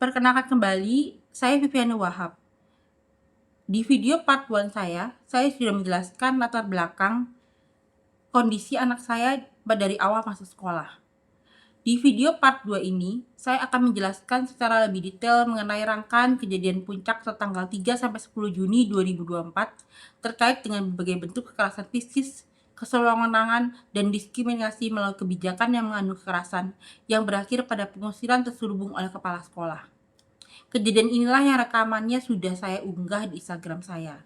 Perkenalkan kembali, saya Viviana Wahab. Di video part 1 saya sudah menjelaskan latar belakang kondisi anak saya dari awal masuk sekolah. Di video part 2 ini, saya akan menjelaskan secara lebih detail mengenai rangkaian kejadian puncak tertanggal 3-10 Juni 2024 terkait dengan berbagai bentuk kekerasan fisik, kesewenang-wenangan, dan diskriminasi melalui kebijakan yang mengandung kekerasan yang berakhir pada pengusiran terselubung oleh kepala sekolah. Kejadian inilah yang rekamannya sudah saya unggah di Instagram saya,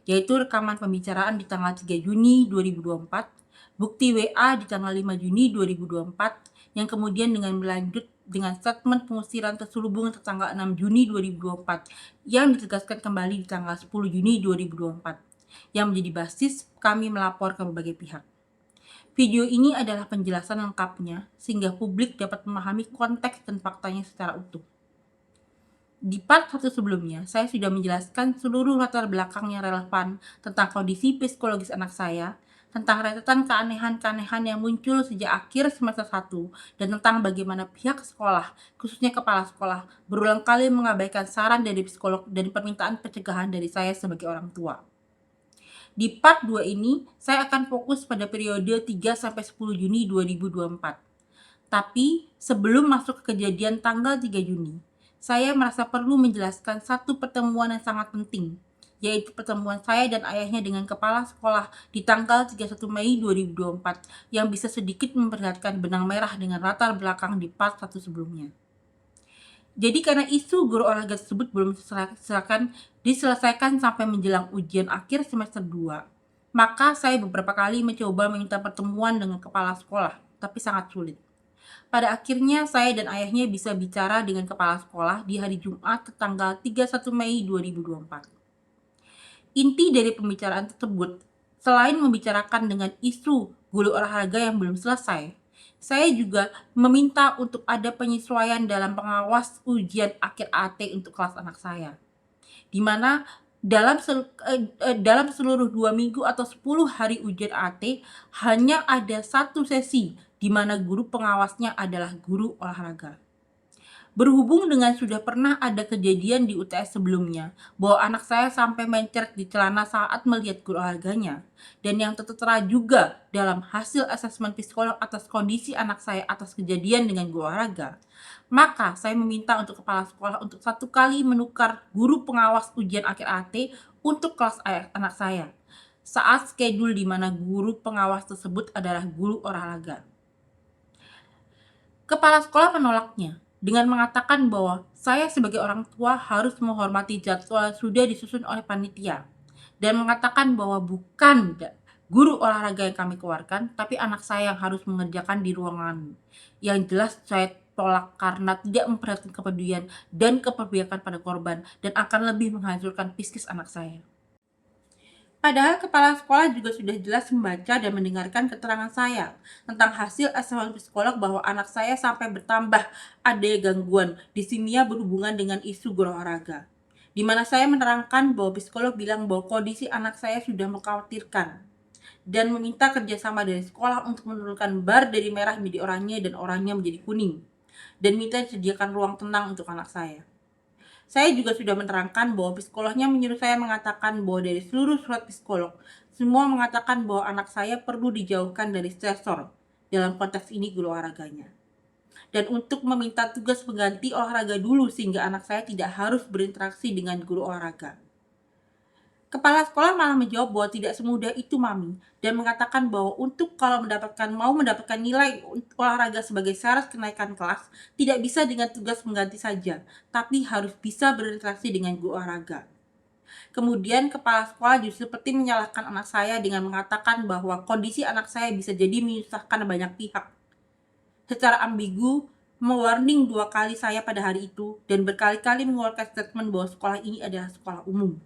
yaitu rekaman pembicaraan di tanggal 3 Juni 2024, bukti WA di tanggal 5 Juni 2024, yang kemudian dengan berlanjut dengan statement pengusiran terselubung tertanggal 6 Juni 2024 yang ditegaskan kembali di tanggal 10 Juni 2024 yang menjadi basis kami melapor ke berbagai pihak. Video ini adalah penjelasan lengkapnya sehingga publik dapat memahami konteks dan faktanya secara utuh. Di part 1 sebelumnya, saya sudah menjelaskan seluruh latar belakang yang relevan tentang kondisi psikologis anak saya, tentang rentetan keanehan-keanehan yang muncul sejak akhir semester 1, dan tentang bagaimana pihak sekolah, khususnya kepala sekolah, berulang kali mengabaikan saran dari psikolog dan permintaan pencegahan dari saya sebagai orang tua. Di part 2 ini, saya akan fokus pada periode 3-10 Juni 2024. Tapi, sebelum masuk ke kejadian tanggal 3 Juni, saya merasa perlu menjelaskan satu pertemuan yang sangat penting, yaitu pertemuan saya dan ayahnya dengan kepala sekolah di tanggal 31 Mei 2024 yang bisa sedikit memperlihatkan benang merah dengan latar belakang di part 1 sebelumnya. Jadi karena isu guru olahraga tersebut belum diselesaikan sampai menjelang ujian akhir semester 2, maka saya beberapa kali mencoba meminta pertemuan dengan kepala sekolah, tapi sangat sulit. Pada akhirnya saya dan ayahnya bisa bicara dengan kepala sekolah di hari Jumat tanggal 31 Mei 2024. Inti dari pembicaraan tersebut, selain membicarakan dengan isu guru olahraga yang belum selesai, saya juga meminta untuk ada penyesuaian dalam pengawas ujian akhir AT untuk kelas anak saya, di mana dalam seluruh 2 minggu atau 10 hari ujian AT hanya ada satu sesi di mana guru pengawasnya adalah guru olahraga. Berhubung dengan sudah pernah ada kejadian di UTS sebelumnya bahwa anak saya sampai mencret di celana saat melihat guru olahraganya, dan yang tertera juga dalam hasil asesmen psikolog atas kondisi anak saya atas kejadian dengan guru olahraga, maka saya meminta untuk kepala sekolah untuk satu kali menukar guru pengawas ujian akhir AT untuk kelas anak saya saat schedule di mana guru pengawas tersebut adalah guru olahraga. Kepala sekolah menolaknya dengan mengatakan bahwa saya sebagai orang tua harus menghormati jadwal yang sudah disusun oleh panitia, dan mengatakan bahwa bukan guru olahraga yang kami keluarkan, tapi anak saya yang harus mengerjakan di ruangan. Yang jelas saya tolak karena tidak memperhatikan kepedulian dan keperpihakan pada korban dan akan lebih menghancurkan psikis anak saya. Padahal kepala sekolah juga sudah jelas membaca dan mendengarkan keterangan saya tentang hasil asesmen psikolog bahwa anak saya sampai bertambah ada gangguan disimia berhubungan dengan isu guru olahraga. Di mana saya menerangkan bahwa psikolog bilang bahwa kondisi anak saya sudah mengkhawatirkan dan meminta kerjasama dari sekolah untuk menurunkan bar dari merah menjadi oranye dan oranye menjadi kuning, dan minta disediakan ruang tenang untuk anak saya. Saya juga sudah menerangkan bahwa psikolognya menyuruh saya mengatakan bahwa dari seluruh surat psikolog, semua mengatakan bahwa anak saya perlu dijauhkan dari stresor, dalam konteks ini guru olahraganya. Dan untuk meminta tugas pengganti olahraga dulu sehingga anak saya tidak harus berinteraksi dengan guru olahraga. Kepala sekolah malah menjawab bahwa tidak semudah itu Mami, dan mengatakan bahwa untuk kalau mau mendapatkan nilai olahraga sebagai syarat kenaikan kelas, tidak bisa dengan tugas pengganti saja, tapi harus bisa berinteraksi dengan guru olahraga. Kemudian kepala sekolah justru seperti menyalahkan anak saya dengan mengatakan bahwa kondisi anak saya bisa jadi menyusahkan banyak pihak. Secara ambigu, mewarning 2 kali saya pada hari itu dan berkali-kali mengeluarkan statement bahwa sekolah ini adalah sekolah umum.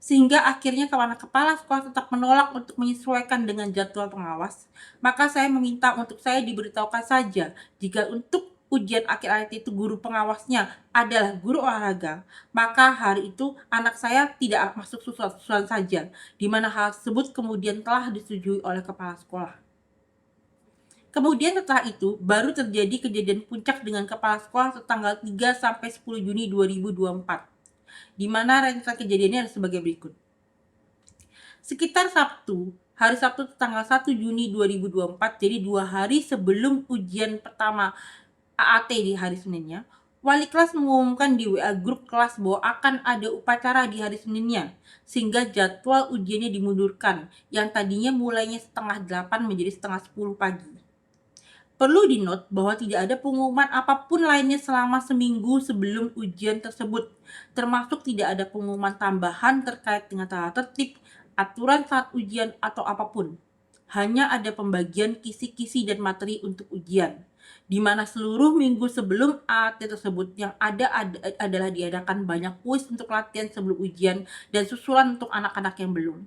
Sehingga akhirnya kepala sekolah tetap menolak untuk menyesuaikan dengan jadwal pengawas, maka saya meminta untuk saya diberitahukan saja jika untuk ujian akhir AT itu guru pengawasnya adalah guru olahraga, maka hari itu anak saya tidak masuk susulan saja, di mana hal tersebut kemudian telah disetujui oleh kepala sekolah. Kemudian setelah itu, baru terjadi kejadian puncak dengan kepala sekolah tanggal 3 sampai 10 Juni 2024, di mana rentetan kejadiannya adalah sebagai berikut. Sekitar hari Sabtu tanggal 1 Juni 2024, jadi 2 hari sebelum ujian pertama AAT di hari Seninnya, wali kelas mengumumkan di WA grup kelas bahwa akan ada upacara di hari Seninnya, sehingga jadwal ujiannya dimundurkan, yang tadinya mulainya setengah 8 menjadi setengah 10 pagi. Perlu di-note bahwa tidak ada pengumuman apapun lainnya selama seminggu sebelum ujian tersebut, termasuk tidak ada pengumuman tambahan terkait dengan tata tertib, aturan saat ujian, atau apapun. Hanya ada pembagian kisi-kisi dan materi untuk ujian, di mana seluruh minggu sebelum AAT tersebut yang ada adalah diadakan banyak kuis untuk latihan sebelum ujian dan susulan untuk anak-anak yang belum.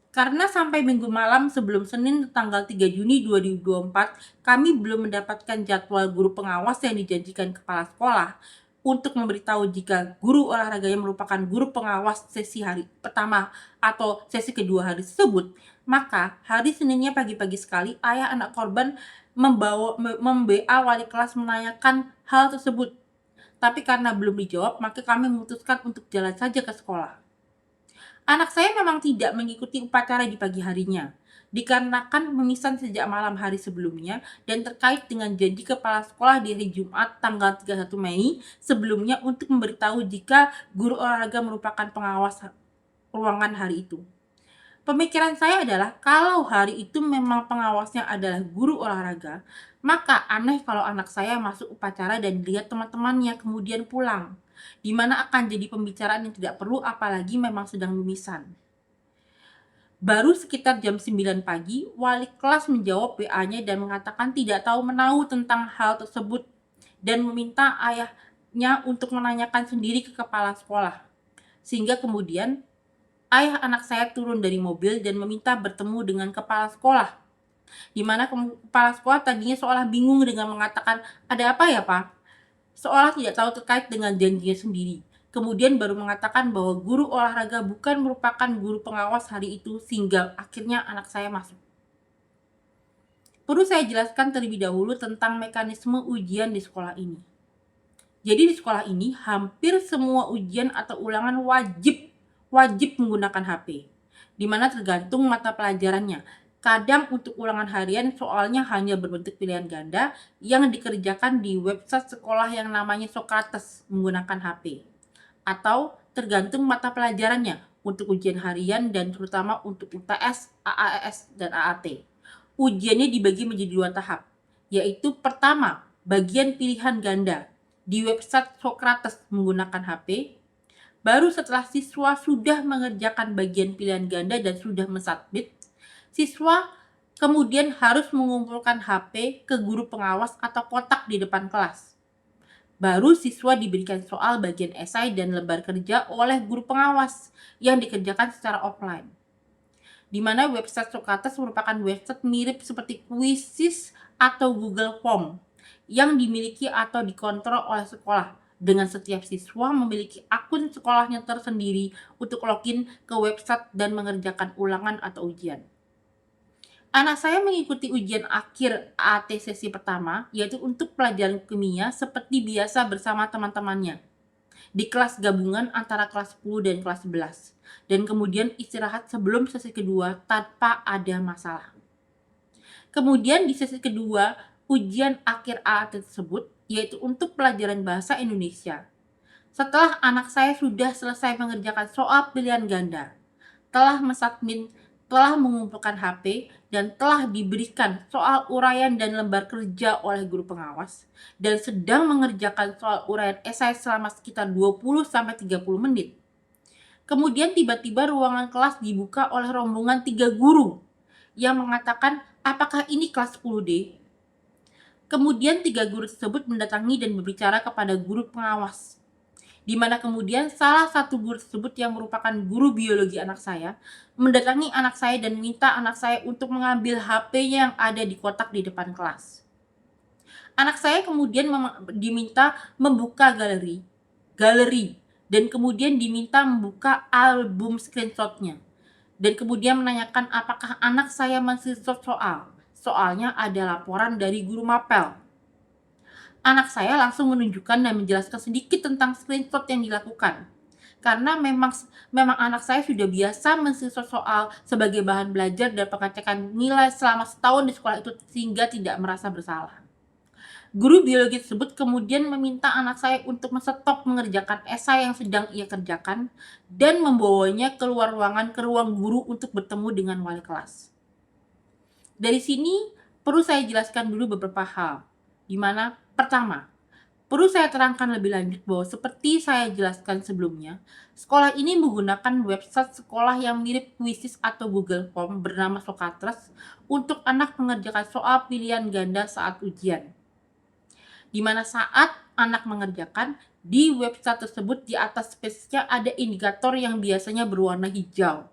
Karena sampai minggu malam sebelum Senin tanggal 3 Juni 2024, kami belum mendapatkan jadwal guru pengawas yang dijanjikan kepala sekolah untuk memberitahu jika guru olahraganya merupakan guru pengawas sesi hari pertama atau sesi kedua hari tersebut, maka hari Seninnya pagi-pagi sekali ayah anak korban mem-BA wali kelas menanyakan hal tersebut. Tapi karena belum dijawab, maka kami memutuskan untuk jalan saja ke sekolah. Anak saya memang tidak mengikuti upacara di pagi harinya, dikarenakan memesan sejak malam hari sebelumnya dan terkait dengan janji kepala sekolah di hari Jumat tanggal 31 Mei sebelumnya untuk memberitahu jika guru olahraga merupakan pengawas ruangan hari itu. Pemikiran saya adalah kalau hari itu memang pengawasnya adalah guru olahraga, maka aneh kalau anak saya masuk upacara dan dilihat teman-temannya kemudian pulang, di mana akan jadi pembicaraan yang tidak perlu apalagi memang sedang mimisan. Baru sekitar jam 9 pagi, wali kelas menjawab WA-nya dan mengatakan tidak tahu menahu tentang hal tersebut dan meminta ayahnya untuk menanyakan sendiri ke kepala sekolah. Sehingga kemudian ayah anak saya turun dari mobil dan meminta bertemu dengan kepala sekolah, di mana kepala sekolah tadinya seolah bingung dengan mengatakan, "Ada apa ya, Pak?" Seolah tidak tahu terkait dengan janjinya sendiri. Kemudian baru mengatakan bahwa guru olahraga bukan merupakan guru pengawas hari itu, sehingga akhirnya anak saya masuk. Perlu saya jelaskan terlebih dahulu tentang mekanisme ujian di sekolah ini. Jadi di sekolah ini hampir semua ujian atau ulangan wajib menggunakan HP, di mana tergantung mata pelajarannya. Kadang untuk ulangan harian soalnya hanya berbentuk pilihan ganda yang dikerjakan di website sekolah yang namanya Sokrates menggunakan HP. Atau tergantung mata pelajarannya untuk ujian harian dan terutama untuk UTS, AAS, dan AAT. Ujiannya dibagi menjadi 2 tahap, yaitu pertama, bagian pilihan ganda di website Sokrates menggunakan HP. Baru setelah siswa sudah mengerjakan bagian pilihan ganda dan sudah mensubmit, siswa kemudian harus mengumpulkan HP ke guru pengawas atau kotak di depan kelas. Baru siswa diberikan soal bagian esai dan lembar kerja oleh guru pengawas yang dikerjakan secara offline. Di mana website Sokrates merupakan website mirip seperti Quizizz atau Google Form yang dimiliki atau dikontrol oleh sekolah, dengan setiap siswa memiliki akun sekolahnya tersendiri untuk login ke website dan mengerjakan ulangan atau ujian. Anak saya mengikuti ujian akhir AAT sesi pertama, yaitu untuk pelajaran kimia seperti biasa bersama teman-temannya di kelas gabungan antara kelas 10 dan kelas 11, dan kemudian istirahat sebelum sesi kedua tanpa ada masalah. Kemudian di sesi kedua, ujian akhir AAT tersebut yaitu untuk pelajaran bahasa Indonesia. Setelah anak saya sudah selesai mengerjakan soal pilihan ganda, telah mensubmit, telah mengumpulkan HP, dan telah diberikan soal uraian dan lembar kerja oleh guru pengawas, dan sedang mengerjakan soal uraian esai selama sekitar 20-30 menit. Kemudian tiba-tiba ruangan kelas dibuka oleh rombongan 3 guru yang mengatakan, "Apakah ini kelas 10D?" Kemudian 3 guru tersebut mendatangi dan berbicara kepada guru pengawas, di mana kemudian salah satu guru tersebut yang merupakan guru biologi anak saya mendatangi anak saya dan minta anak saya untuk mengambil HP-nya yang ada di kotak di depan kelas. Anak saya kemudian diminta membuka galeri dan kemudian diminta membuka album screenshot-nya dan kemudian menanyakan apakah anak saya men-screenshot soalnya ada laporan dari guru mapel. Anak saya langsung menunjukkan dan menjelaskan sedikit tentang screenshot yang dilakukan. Karena memang anak saya sudah biasa men-screenshot soal sebagai bahan belajar dan pengecekan nilai selama setahun di sekolah itu sehingga tidak merasa bersalah. Guru biologi tersebut kemudian meminta anak saya untuk men-stop mengerjakan esai yang sedang ia kerjakan dan membawanya keluar ruangan ke ruang guru untuk bertemu dengan wali kelas. Dari sini perlu saya jelaskan dulu beberapa hal, di mana pertama, perlu saya terangkan lebih lanjut bahwa seperti saya jelaskan sebelumnya, sekolah ini menggunakan website sekolah yang mirip Quizizz atau Google Form bernama Socrates untuk anak mengerjakan soal pilihan ganda saat ujian. Di mana saat anak mengerjakan, di website tersebut di atas space-nya ada indikator yang biasanya berwarna hijau.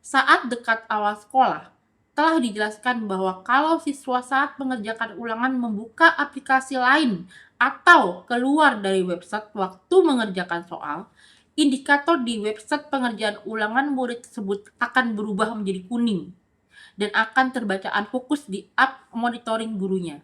Saat dekat awal sekolah, telah dijelaskan bahwa kalau siswa saat mengerjakan ulangan membuka aplikasi lain atau keluar dari website waktu mengerjakan soal, indikator di website pengerjaan ulangan murid tersebut akan berubah menjadi kuning dan akan terbaca unfocus di app monitoring gurunya.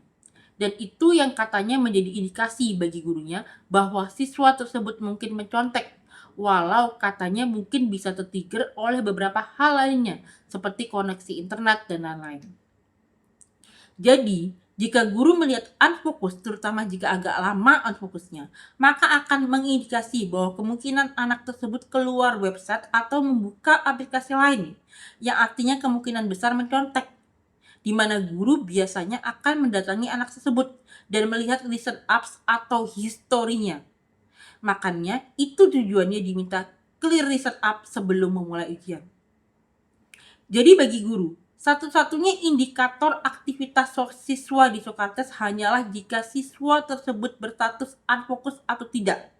Dan itu yang katanya menjadi indikasi bagi gurunya bahwa siswa tersebut mungkin mencontek, walau katanya mungkin bisa tertrigger oleh beberapa hal lainnya, seperti koneksi internet dan lain-lain. Jadi, jika guru melihat unfocus, terutama jika agak lama unfokusnya, maka akan mengindikasi bahwa kemungkinan anak tersebut keluar website atau membuka aplikasi lain, yang artinya kemungkinan besar mencontek, di mana guru biasanya akan mendatangi anak tersebut dan melihat recent apps atau historinya. Makanya itu tujuannya diminta clear recent app sebelum memulai ujian. Jadi bagi guru, satu-satunya indikator aktivitas siswa di Socrates hanyalah jika siswa tersebut berstatus unfocus atau tidak.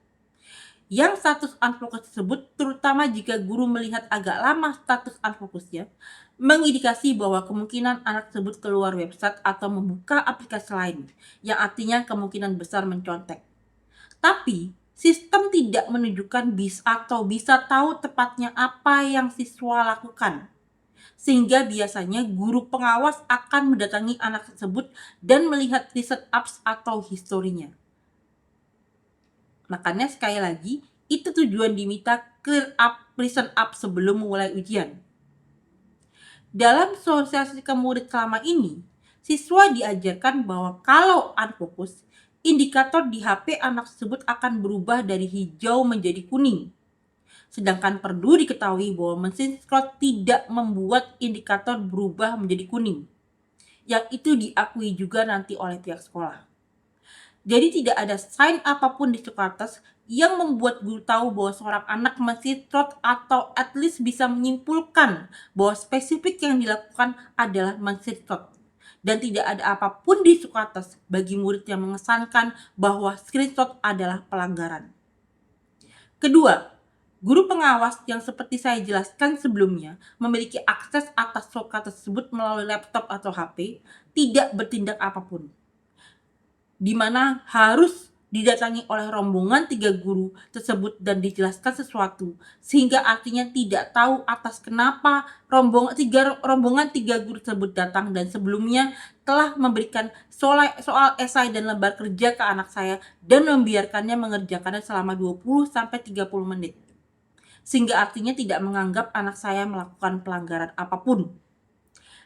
Yang status unfocus tersebut, terutama jika guru melihat agak lama status unfokusnya, mengindikasi bahwa kemungkinan anak tersebut keluar website atau membuka aplikasi lain, yang artinya kemungkinan besar mencontek. Tapi, sistem tidak menunjukkan bisa tahu tepatnya apa yang siswa lakukan. Sehingga biasanya guru pengawas akan mendatangi anak tersebut dan melihat recent apps atau historinya. Makanya sekali lagi, itu tujuan diminta clear up, recent up sebelum memulai ujian. Dalam sosialisasi ke murid selama ini, siswa diajarkan bahwa kalau unfocus, indikator di HP anak tersebut akan berubah dari hijau menjadi kuning. Sedangkan perlu diketahui bahwa mesin scroll tidak membuat indikator berubah menjadi kuning, yang itu diakui juga nanti oleh pihak sekolah. Jadi tidak ada sign apapun di Socrates yang membuat guru tahu bahwa seorang anak mesin scroll atau at least bisa menyimpulkan bahwa spesifik yang dilakukan adalah mesin scroll. Dan tidak ada apapun di Socrates bagi murid yang mengesankan bahwa screenshot adalah pelanggaran. Kedua, guru pengawas yang seperti saya jelaskan sebelumnya memiliki akses atas Socrates tersebut melalui laptop atau HP tidak bertindak apapun, di mana harus didatangi oleh rombongan 3 guru tersebut dan dijelaskan sesuatu, sehingga artinya tidak tahu atas kenapa rombongan 3 guru tersebut datang dan sebelumnya telah memberikan soal esai dan lembar kerja ke anak saya dan membiarkannya mengerjakannya selama 20-30 menit. Sehingga artinya tidak menganggap anak saya melakukan pelanggaran apapun.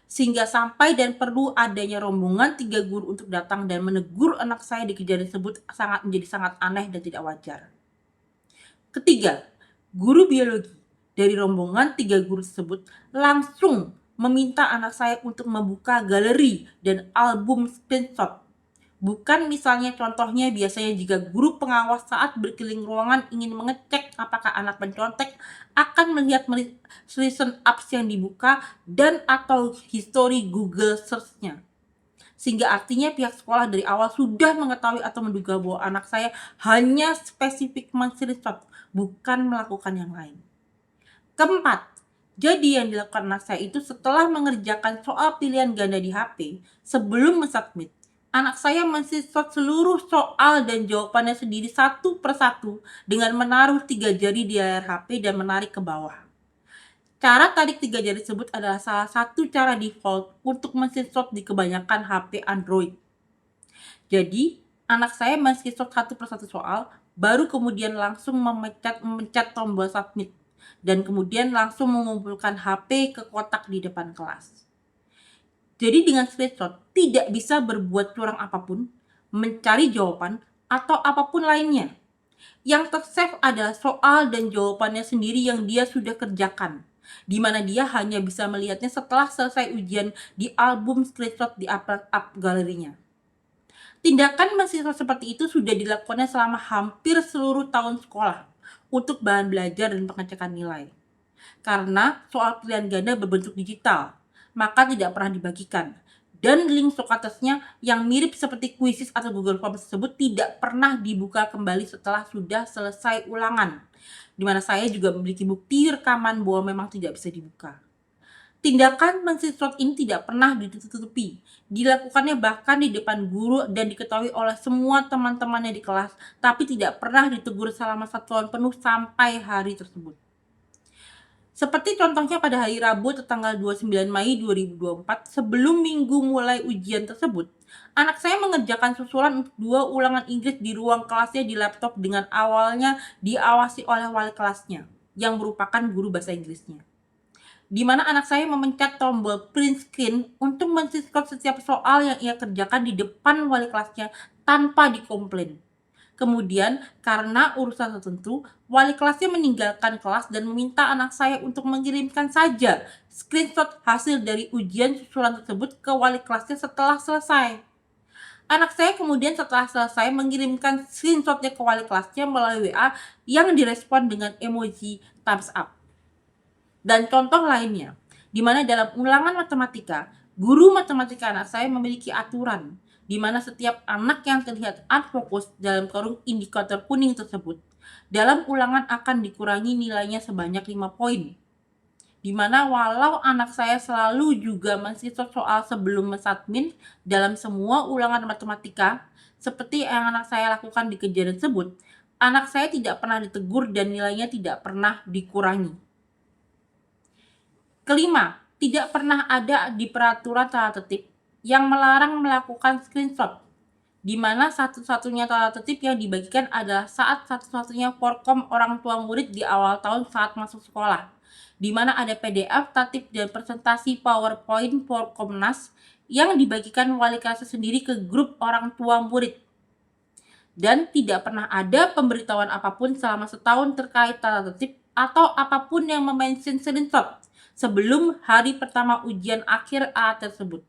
Sehingga sampai dan perlu adanya rombongan 3 guru untuk datang dan menegur anak saya di kejadian tersebut menjadi sangat aneh dan tidak wajar. Ketiga, guru biologi dari rombongan 3 guru tersebut langsung meminta anak saya untuk membuka galeri dan album screenshot. Bukan misalnya contohnya biasanya jika guru pengawas saat berkeliling ruangan ingin mengecek apakah anak mencontek akan melihat recent apps yang dibuka dan atau history Google search-nya. Sehingga artinya pihak sekolah dari awal sudah mengetahui atau menduga bahwa anak saya hanya spesifik men-screenshot, bukan melakukan yang lain. Keempat, jadi yang dilakukan anak saya itu setelah mengerjakan soal pilihan ganda di HP sebelum mensubmit, anak saya men-screenshot seluruh soal dan jawabannya sendiri satu persatu dengan menaruh 3 jari di layar HP dan menarik ke bawah. Cara tarik 3 jari tersebut adalah salah satu cara default untuk men-screenshot di kebanyakan HP Android. Jadi, anak saya men-screenshot satu persatu soal, baru kemudian langsung memencet tombol submit, dan kemudian langsung mengumpulkan HP ke kotak di depan kelas. Jadi dengan screenshot tidak bisa berbuat curang apapun, mencari jawaban, atau apapun lainnya. Yang tersave adalah soal dan jawabannya sendiri yang dia sudah kerjakan, di mana dia hanya bisa melihatnya setelah selesai ujian di album screenshot di up galerinya. Tindakan mahasiswa seperti itu sudah dilakukannya selama hampir seluruh tahun sekolah untuk bahan belajar dan pengecekan nilai. Karena soal pilihan ganda berbentuk digital, maka tidak pernah dibagikan. Dan link Socratesnya yang mirip seperti Quizzes atau Google Forms tersebut tidak pernah dibuka kembali setelah sudah selesai ulangan. Di mana saya juga memiliki bukti rekaman bahwa memang tidak bisa dibuka. Tindakan men-screenshot ini tidak pernah ditutupi. Dilakukannya bahkan di depan guru dan diketahui oleh semua teman-temannya di kelas, tapi tidak pernah ditegur selama 1 tahun penuh sampai hari tersebut. Seperti contohnya pada hari Rabu tanggal 29 Mei 2024, sebelum minggu mulai ujian tersebut, anak saya mengerjakan susulan untuk 2 ulangan Inggris di ruang kelasnya di laptop dengan awalnya diawasi oleh wali kelasnya, yang merupakan guru bahasa Inggrisnya. Di mana anak saya memencet tombol print screen untuk men-screenshot setiap soal yang ia kerjakan di depan wali kelasnya tanpa dikomplain. Kemudian, karena urusan tertentu, wali kelasnya meninggalkan kelas dan meminta anak saya untuk mengirimkan saja screenshot hasil dari ujian susulan tersebut ke wali kelasnya setelah selesai. Anak saya kemudian setelah selesai mengirimkan screenshotnya ke wali kelasnya melalui WA yang direspon dengan emoji thumbs up. Dan contoh lainnya, di mana dalam ulangan matematika, guru matematika anak saya memiliki aturan di mana setiap anak yang terlihat unfokus dalam kurung indikator kuning tersebut, dalam ulangan akan dikurangi nilainya sebanyak 5 poin. Di mana walau anak saya selalu juga men-screenshot soal sebelum mensubmit dalam semua ulangan matematika, seperti yang anak saya lakukan di kejadian tersebut, anak saya tidak pernah ditegur dan nilainya tidak pernah dikurangi. Kelima, tidak pernah ada di peraturan tata tertib yang melarang melakukan screenshot, di mana satu-satunya tata tertib yang dibagikan adalah saat satu-satunya forkom orang tua murid di awal tahun saat masuk sekolah, di mana ada PDF, tatip, dan presentasi PowerPoint Forkomnas yang dibagikan wali kelas sendiri ke grup orang tua murid. Dan tidak pernah ada pemberitahuan apapun selama setahun terkait tata tertib atau apapun yang memention screenshot sebelum hari pertama ujian akhir A tersebut,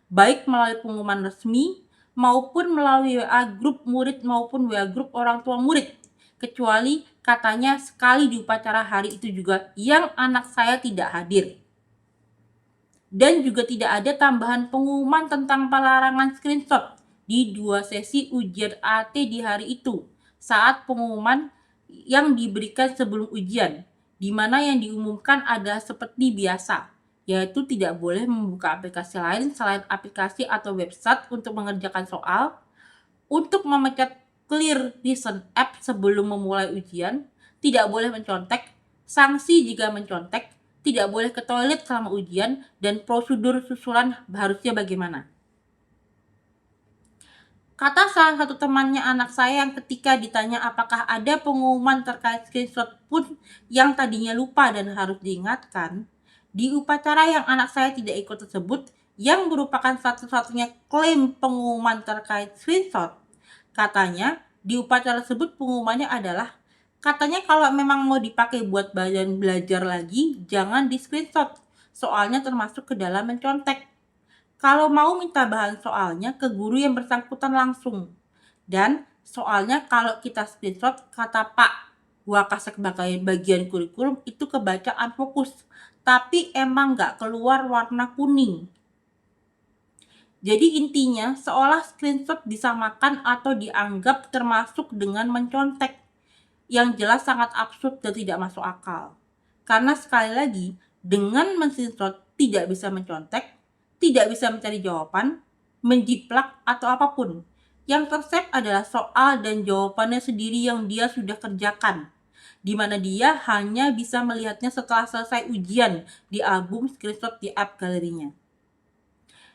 baik melalui pengumuman resmi maupun melalui WA grup murid maupun WA grup orang tua murid, kecuali katanya sekali di upacara hari itu juga yang anak saya tidak hadir. Dan juga tidak ada tambahan pengumuman tentang pelarangan screenshot di 2 sesi ujian AT di hari itu saat pengumuman yang diberikan sebelum ujian, di mana yang diumumkan adalah seperti biasa, yaitu tidak boleh membuka aplikasi lain selain aplikasi atau website untuk mengerjakan soal, untuk memencet clear listen app sebelum memulai ujian, tidak boleh mencontek, sanksi jika mencontek, tidak boleh ke toilet selama ujian, dan prosedur susulan harusnya bagaimana. Kata salah satu temannya anak saya yang ketika ditanya apakah ada pengumuman terkait screenshot pun yang tadinya lupa dan harus diingatkan, di upacara yang anak saya tidak ikut tersebut yang merupakan satu-satunya klaim pengumuman terkait screenshot, katanya di upacara tersebut pengumumannya adalah, katanya kalau memang mau dipakai buat belajar lagi jangan di screenshot, soalnya termasuk ke dalam mencontek. Kalau mau minta bahan soalnya ke guru yang bersangkutan langsung. Dan soalnya kalau kita screenshot kata Pak Wakasek bagian kurikulum itu kebacaan fokus, tapi emang nggak keluar warna kuning. Jadi intinya seolah screenshot disamakan atau dianggap termasuk dengan mencontek, yang jelas sangat absurd dan tidak masuk akal. Karena sekali lagi, dengan men-screenshot tidak bisa mencontek, tidak bisa mencari jawaban, menjiplak, atau apapun. Yang tersave adalah soal dan jawabannya sendiri yang dia sudah kerjakan. di mana dia hanya bisa melihatnya setelah selesai ujian di album screenshot di app galerinya.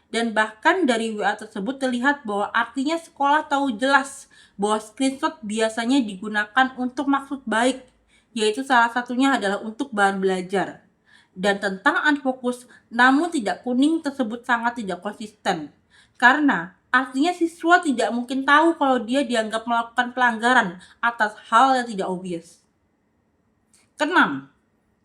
Dan bahkan dari WA tersebut terlihat bahwa artinya sekolah tahu jelas bahwa screenshot biasanya digunakan untuk maksud baik, yaitu salah satunya adalah untuk bahan belajar. Dan tentang unfocus, namun tidak kuning tersebut sangat tidak konsisten. Karena artinya siswa tidak mungkin tahu kalau dia dianggap melakukan pelanggaran atas hal yang tidak obvious. Keenam,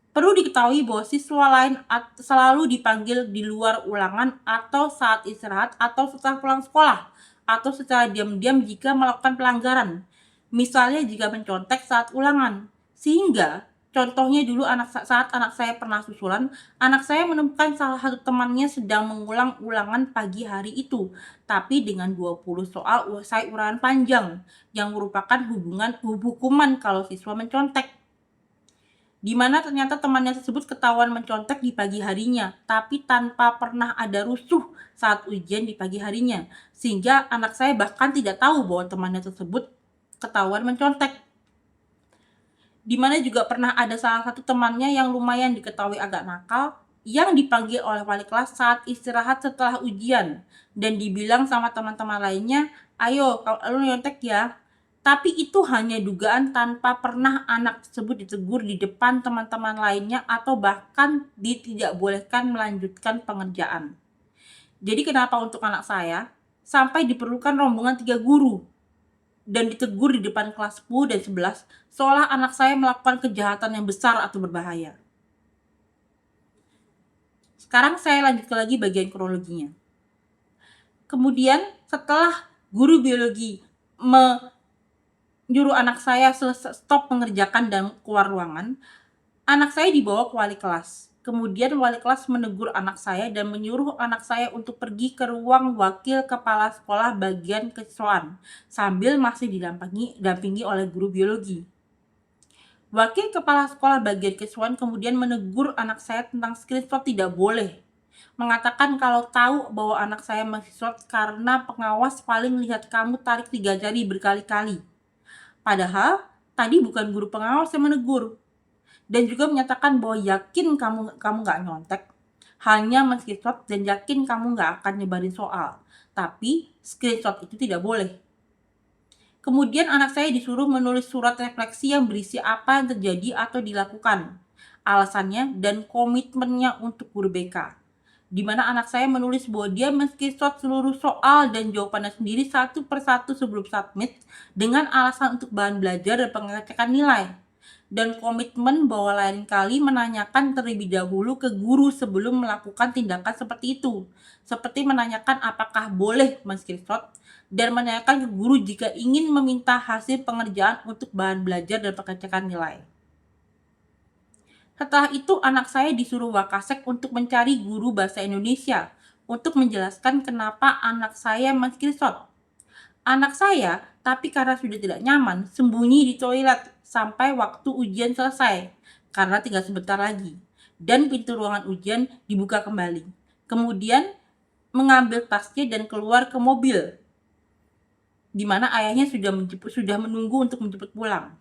perlu diketahui bahwa siswa lain selalu dipanggil di luar ulangan atau saat istirahat atau setelah pulang sekolah atau secara diam-diam jika melakukan pelanggaran. Misalnya jika mencontek saat ulangan. Sehingga contohnya dulu saat anak saya pernah susulan, anak saya menemukan salah satu temannya sedang mengulang ulangan pagi hari itu, tapi dengan 20 soal usai ulangan panjang yang merupakan hukuman kalau siswa mencontek, di mana ternyata temannya tersebut ketahuan mencontek di pagi harinya, tapi tanpa pernah ada rusuh saat ujian di pagi harinya, sehingga anak saya bahkan tidak tahu bahwa temannya tersebut ketahuan mencontek. Di mana juga pernah ada salah satu temannya yang lumayan diketahui agak nakal, yang dipanggil oleh wali kelas saat istirahat setelah ujian, dan dibilang sama teman-teman lainnya, ayo kalau lu nyontek ya. Tapi itu hanya dugaan tanpa pernah anak tersebut ditegur di depan teman-teman lainnya atau bahkan tidak bolehkan melanjutkan pengerjaan. Jadi kenapa untuk anak saya sampai diperlukan rombongan 3 guru dan ditegur di depan kelas 10 dan 11 seolah anak saya melakukan kejahatan yang besar atau berbahaya. Sekarang saya lanjutkan lagi bagian kronologinya. Kemudian setelah guru biologi menyuruh anak saya stop mengerjakan dan keluar ruangan, anak saya dibawa ke wali kelas. Kemudian wali kelas menegur anak saya dan menyuruh anak saya untuk pergi ke ruang wakil kepala sekolah bagian kesiswaan sambil masih didampingi oleh guru biologi. Wakil kepala sekolah bagian kesiswaan kemudian menegur anak saya tentang screenshot tidak boleh, mengatakan kalau tahu bahwa anak saya screenshot karena pengawas paling lihat kamu tarik 3 jari berkali-kali. Padahal tadi bukan guru pengawas yang menegur. Dan juga menyatakan bahwa yakin kamu nggak nyontek, hanya men-screenshot dan yakin kamu nggak akan nyebarin soal. Tapi screenshot itu tidak boleh. Kemudian anak saya disuruh menulis surat refleksi yang berisi apa yang terjadi atau dilakukan, alasannya dan komitmennya untuk guru BK. Di mana anak saya menulis bahwa dia men-screenshot seluruh soal dan jawabannya sendiri satu persatu sebelum submit dengan alasan untuk bahan belajar dan pengecekan nilai. Dan komitmen bahwa lain kali menanyakan terlebih dahulu ke guru sebelum melakukan tindakan seperti itu. Seperti menanyakan apakah boleh men-screenshot dan menanyakan ke guru jika ingin meminta hasil pengerjaan untuk bahan belajar dan pengecekan nilai. Setelah itu anak saya disuruh Wakasek untuk mencari guru bahasa Indonesia untuk menjelaskan kenapa anak saya men-screenshot. Anak saya, tapi karena sudah tidak nyaman, sembunyi di toilet sampai waktu ujian selesai, karena tinggal sebentar lagi. Dan pintu ruangan ujian dibuka kembali. Kemudian mengambil tasnya dan keluar ke mobil, di mana ayahnya sudah menunggu untuk menjemput pulang.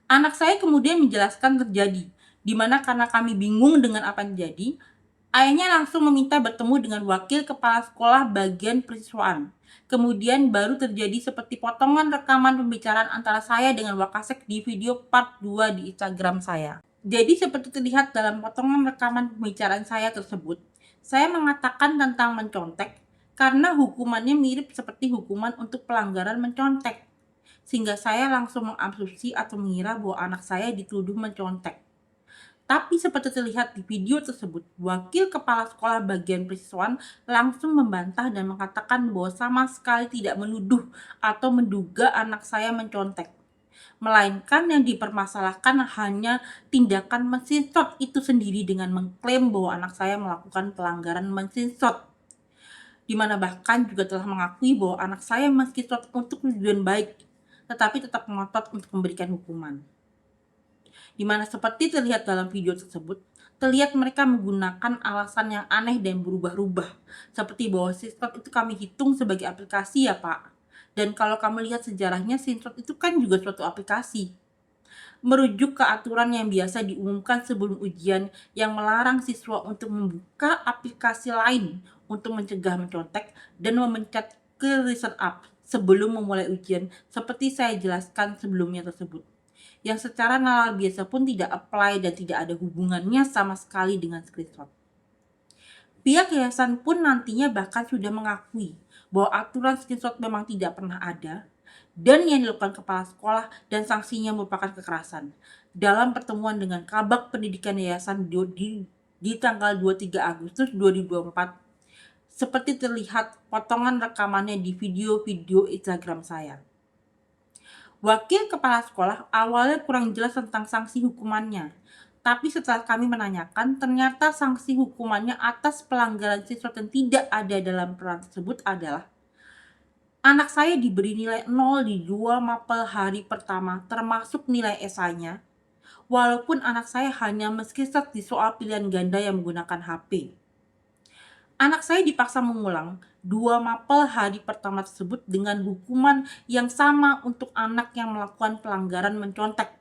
Anak saya kemudian menjelaskan terjadi, di mana karena kami bingung dengan apa yang terjadi, ayahnya langsung meminta bertemu dengan wakil kepala sekolah bagian persiswaan. Kemudian baru terjadi seperti potongan rekaman pembicaraan antara saya dengan Wakasek di video part 2 di Instagram saya. Jadi seperti terlihat dalam potongan rekaman pembicaraan saya tersebut, saya mengatakan tentang mencontek karena hukumannya mirip seperti hukuman untuk pelanggaran mencontek. Sehingga saya langsung mengasumsi atau mengira bahwa anak saya dituduh mencontek. Tapi seperti terlihat di video tersebut, wakil kepala sekolah bagian persiswaan langsung membantah dan mengatakan bahwa sama sekali tidak menuduh atau menduga anak saya mencontek. Melainkan yang dipermasalahkan hanya tindakan men-screenshot itu sendiri dengan mengklaim bahwa anak saya melakukan pelanggaran men-screenshot. Di mana bahkan juga telah mengakui bahwa anak saya men-screenshot untuk tujuan baik, tetapi tetap ngotot untuk memberikan hukuman. Di mana seperti terlihat dalam video tersebut, terlihat mereka menggunakan alasan yang aneh dan berubah-ubah. Seperti bahwa screenshot itu kami hitung sebagai aplikasi ya Pak. Dan kalau kamu lihat sejarahnya, screenshot itu kan juga suatu aplikasi. Merujuk ke aturan yang biasa diumumkan sebelum ujian yang melarang siswa untuk membuka aplikasi lain untuk mencegah mencontek dan memencet ke reset up sebelum memulai ujian seperti saya jelaskan sebelumnya tersebut. Yang secara nalar biasa pun tidak apply dan tidak ada hubungannya sama sekali dengan screenshot. Pihak yayasan pun nantinya bahkan sudah mengakui bahwa aturan screenshot memang tidak pernah ada dan yang dilakukan kepala sekolah dan sanksinya merupakan kekerasan. Dalam pertemuan dengan Kabag Pendidikan Yayasan di tanggal 23 Agustus 2024, seperti terlihat potongan rekamannya di video-video Instagram saya. Wakil kepala sekolah awalnya kurang jelas tentang sanksi hukumannya, tapi setelah kami menanyakan, ternyata sanksi hukumannya atas pelanggaran siswa yang tidak ada dalam peraturan tersebut adalah anak saya diberi nilai 0 di 2 mapel hari pertama termasuk nilai esainya, walaupun anak saya hanya men-screenshot di soal pilihan ganda yang menggunakan HP. Anak saya dipaksa mengulang 2 mapel hari pertama tersebut dengan hukuman yang sama untuk anak yang melakukan pelanggaran mencontek,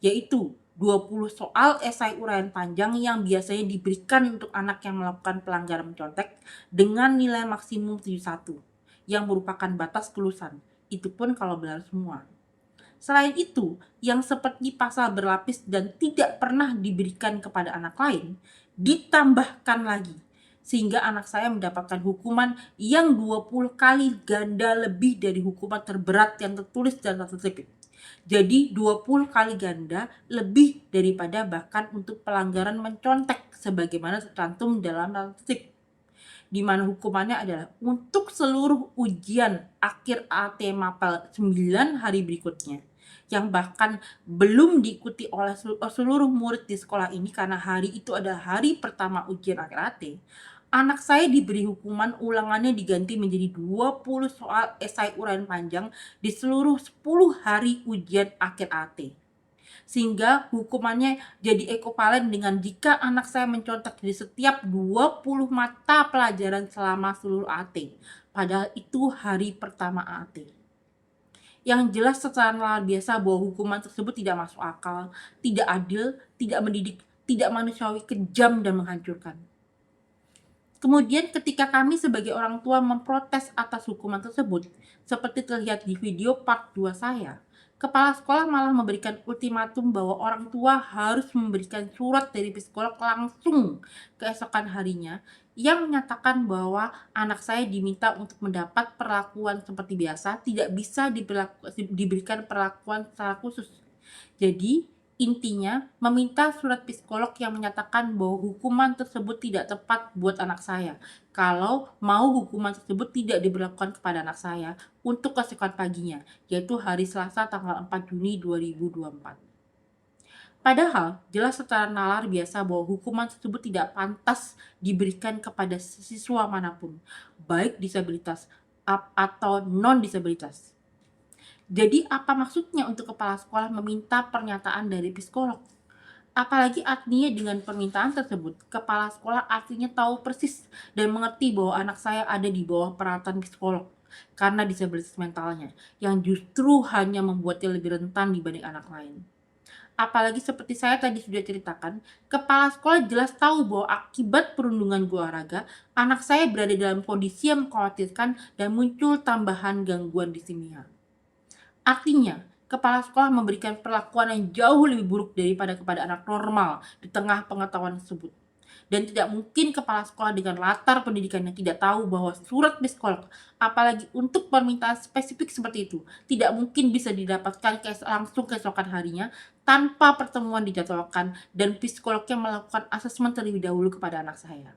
yaitu 20 soal esai uraian panjang yang biasanya diberikan untuk anak yang melakukan pelanggaran mencontek dengan nilai maksimum 71, yang merupakan batas kelulusan. Itu pun kalau benar semua. Selain itu, yang seperti pasal berlapis dan tidak pernah diberikan kepada anak lain, ditambahkan lagi sehingga anak saya mendapatkan hukuman yang 20 kali ganda lebih dari hukuman terberat yang tertulis dalam tertib. Jadi 20 kali ganda lebih daripada bahkan untuk pelanggaran mencontek sebagaimana tercantum dalam tertib, di mana hukumannya adalah untuk seluruh ujian akhir AT Mapel 9 hari berikutnya, yang bahkan belum diikuti oleh seluruh murid di sekolah ini karena hari itu adalah hari pertama ujian akhir AT. Anak saya diberi hukuman ulangannya diganti menjadi 20 soal esai uraian panjang di seluruh 10 hari ujian akhir AT. Sehingga hukumannya jadi ekivalen dengan jika anak saya mencontek di setiap 20 mata pelajaran selama seluruh AT. Padahal itu hari pertama AT. Yang jelas secara luar biasa bahwa hukuman tersebut tidak masuk akal, tidak adil, tidak mendidik, tidak manusiawi, kejam dan menghancurkan. Kemudian ketika kami sebagai orang tua memprotes atas hukuman tersebut, seperti terlihat di video part 2 saya, kepala sekolah malah memberikan ultimatum bahwa orang tua harus memberikan surat dari psikolog langsung keesokan harinya yang menyatakan bahwa anak saya diminta untuk mendapat perlakuan seperti biasa, tidak bisa diberikan perlakuan secara khusus. Jadi intinya, meminta surat psikolog yang menyatakan bahwa hukuman tersebut tidak tepat buat anak saya. Kalau mau hukuman tersebut tidak diberlakukan kepada anak saya untuk keesokan paginya, yaitu hari Selasa tanggal 4 Juni 2024. Padahal, jelas secara nalar biasa bahwa hukuman tersebut tidak pantas diberikan kepada siswa manapun, baik disabilitas atau non-disabilitas. Jadi apa maksudnya untuk kepala sekolah meminta pernyataan dari psikolog? Apalagi artinya dengan permintaan tersebut, kepala sekolah artinya tahu persis dan mengerti bahwa anak saya ada di bawah perawatan psikolog karena disabilitas mentalnya, yang justru hanya membuatnya lebih rentan dibanding anak lain. Apalagi seperti saya tadi sudah ceritakan, kepala sekolah jelas tahu bahwa akibat perundungan guru olahraga, anak saya berada dalam kondisi yang mengkhawatirkan dan muncul tambahan gangguan disemia. Artinya, kepala sekolah memberikan perlakuan yang jauh lebih buruk daripada kepada anak normal di tengah pengetahuan tersebut. Dan tidak mungkin kepala sekolah dengan latar pendidikan yang tidak tahu bahwa surat psikolog, apalagi untuk permintaan spesifik seperti itu, tidak mungkin bisa didapatkan langsung keesokan harinya tanpa pertemuan dijadwalkan dan psikolognya melakukan asesmen terlebih dahulu kepada anak saya.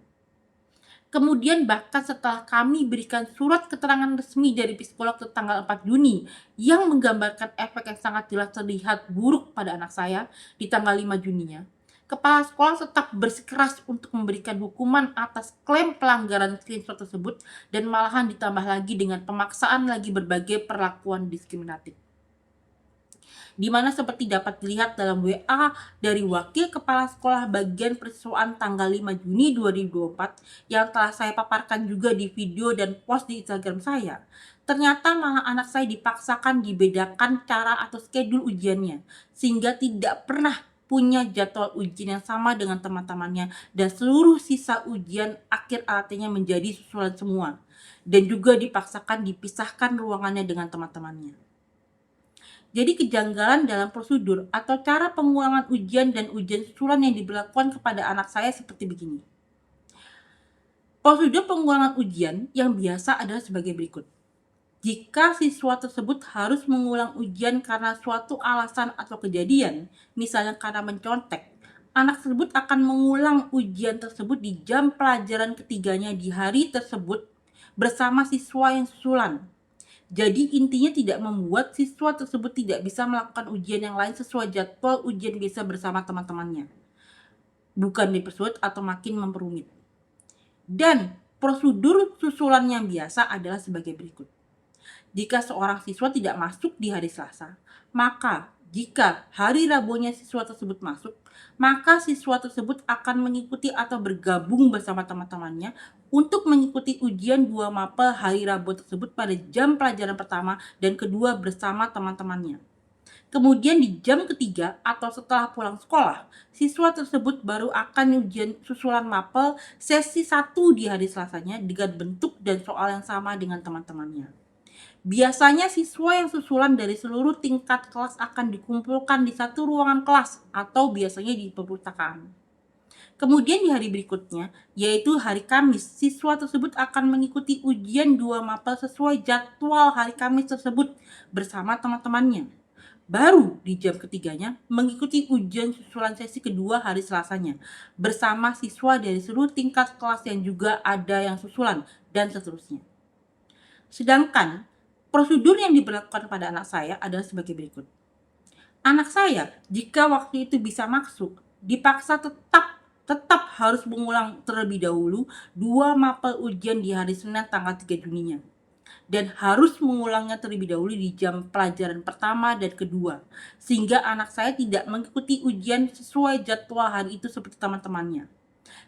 Kemudian bahkan setelah kami berikan surat keterangan resmi dari psikolog tanggal 4 Juni yang menggambarkan efek yang sangat jelas terlihat buruk pada anak saya di tanggal 5 Juninya, kepala sekolah tetap bersikeras untuk memberikan hukuman atas klaim pelanggaran screenshot tersebut dan malahan ditambah lagi dengan pemaksaan lagi berbagai perlakuan diskriminatif. Di mana seperti dapat dilihat dalam WA dari Wakil Kepala Sekolah bagian persiswaan tanggal 5 Juni 2024 yang telah saya paparkan juga di video dan post di Instagram saya. Ternyata malah anak saya dipaksakan dibedakan cara atau schedule ujiannya, sehingga tidak pernah punya jadwal ujian yang sama dengan teman-temannya, dan seluruh sisa ujian akhir AT-nya menjadi susulan semua, dan juga dipaksakan dipisahkan ruangannya dengan teman-temannya. Jadi kejanggalan dalam prosedur atau cara pengulangan ujian dan ujian susulan yang diberlakukan kepada anak saya seperti begini. Prosedur pengulangan ujian yang biasa adalah sebagai berikut. Jika siswa tersebut harus mengulang ujian karena suatu alasan atau kejadian, misalnya karena mencontek, anak tersebut akan mengulang ujian tersebut di jam pelajaran ketiganya di hari tersebut bersama siswa yang susulan. Jadi intinya tidak membuat siswa tersebut tidak bisa melakukan ujian yang lain sesuai jadwal ujian biasa bersama teman-temannya. Bukan dipersulit atau makin memperumit. Dan prosedur susulan yang biasa adalah sebagai berikut. Jika seorang siswa tidak masuk di hari Selasa, maka jika hari Rabunya siswa tersebut masuk, maka siswa tersebut akan mengikuti atau bergabung bersama teman-temannya untuk mengikuti ujian 2 mapel hari Rabu tersebut pada jam pelajaran pertama dan kedua bersama teman-temannya. Kemudian di jam ketiga atau setelah pulang sekolah, siswa tersebut baru akan ujian susulan mapel sesi 1 di hari Selasanya dengan bentuk dan soal yang sama dengan teman-temannya. Biasanya siswa yang susulan dari seluruh tingkat kelas akan dikumpulkan di satu ruangan kelas atau biasanya di perpustakaan. Kemudian di hari berikutnya, yaitu hari Kamis, siswa tersebut akan mengikuti ujian 2 mapel sesuai jadwal hari Kamis tersebut bersama teman-temannya. Baru di jam ketiganya mengikuti ujian susulan sesi kedua hari Selasanya bersama siswa dari seluruh tingkat kelas yang juga ada yang susulan dan seterusnya. Sedangkan prosedur yang diberlakukan pada anak saya adalah sebagai berikut. Anak saya jika waktu itu bisa masuk, dipaksa tetap harus mengulang terlebih dahulu 2 mapel ujian di hari Senin tanggal 3 Juninya. Dan harus mengulangnya terlebih dahulu di jam pelajaran pertama dan kedua, sehingga anak saya tidak mengikuti ujian sesuai jadwal hari itu seperti teman-temannya.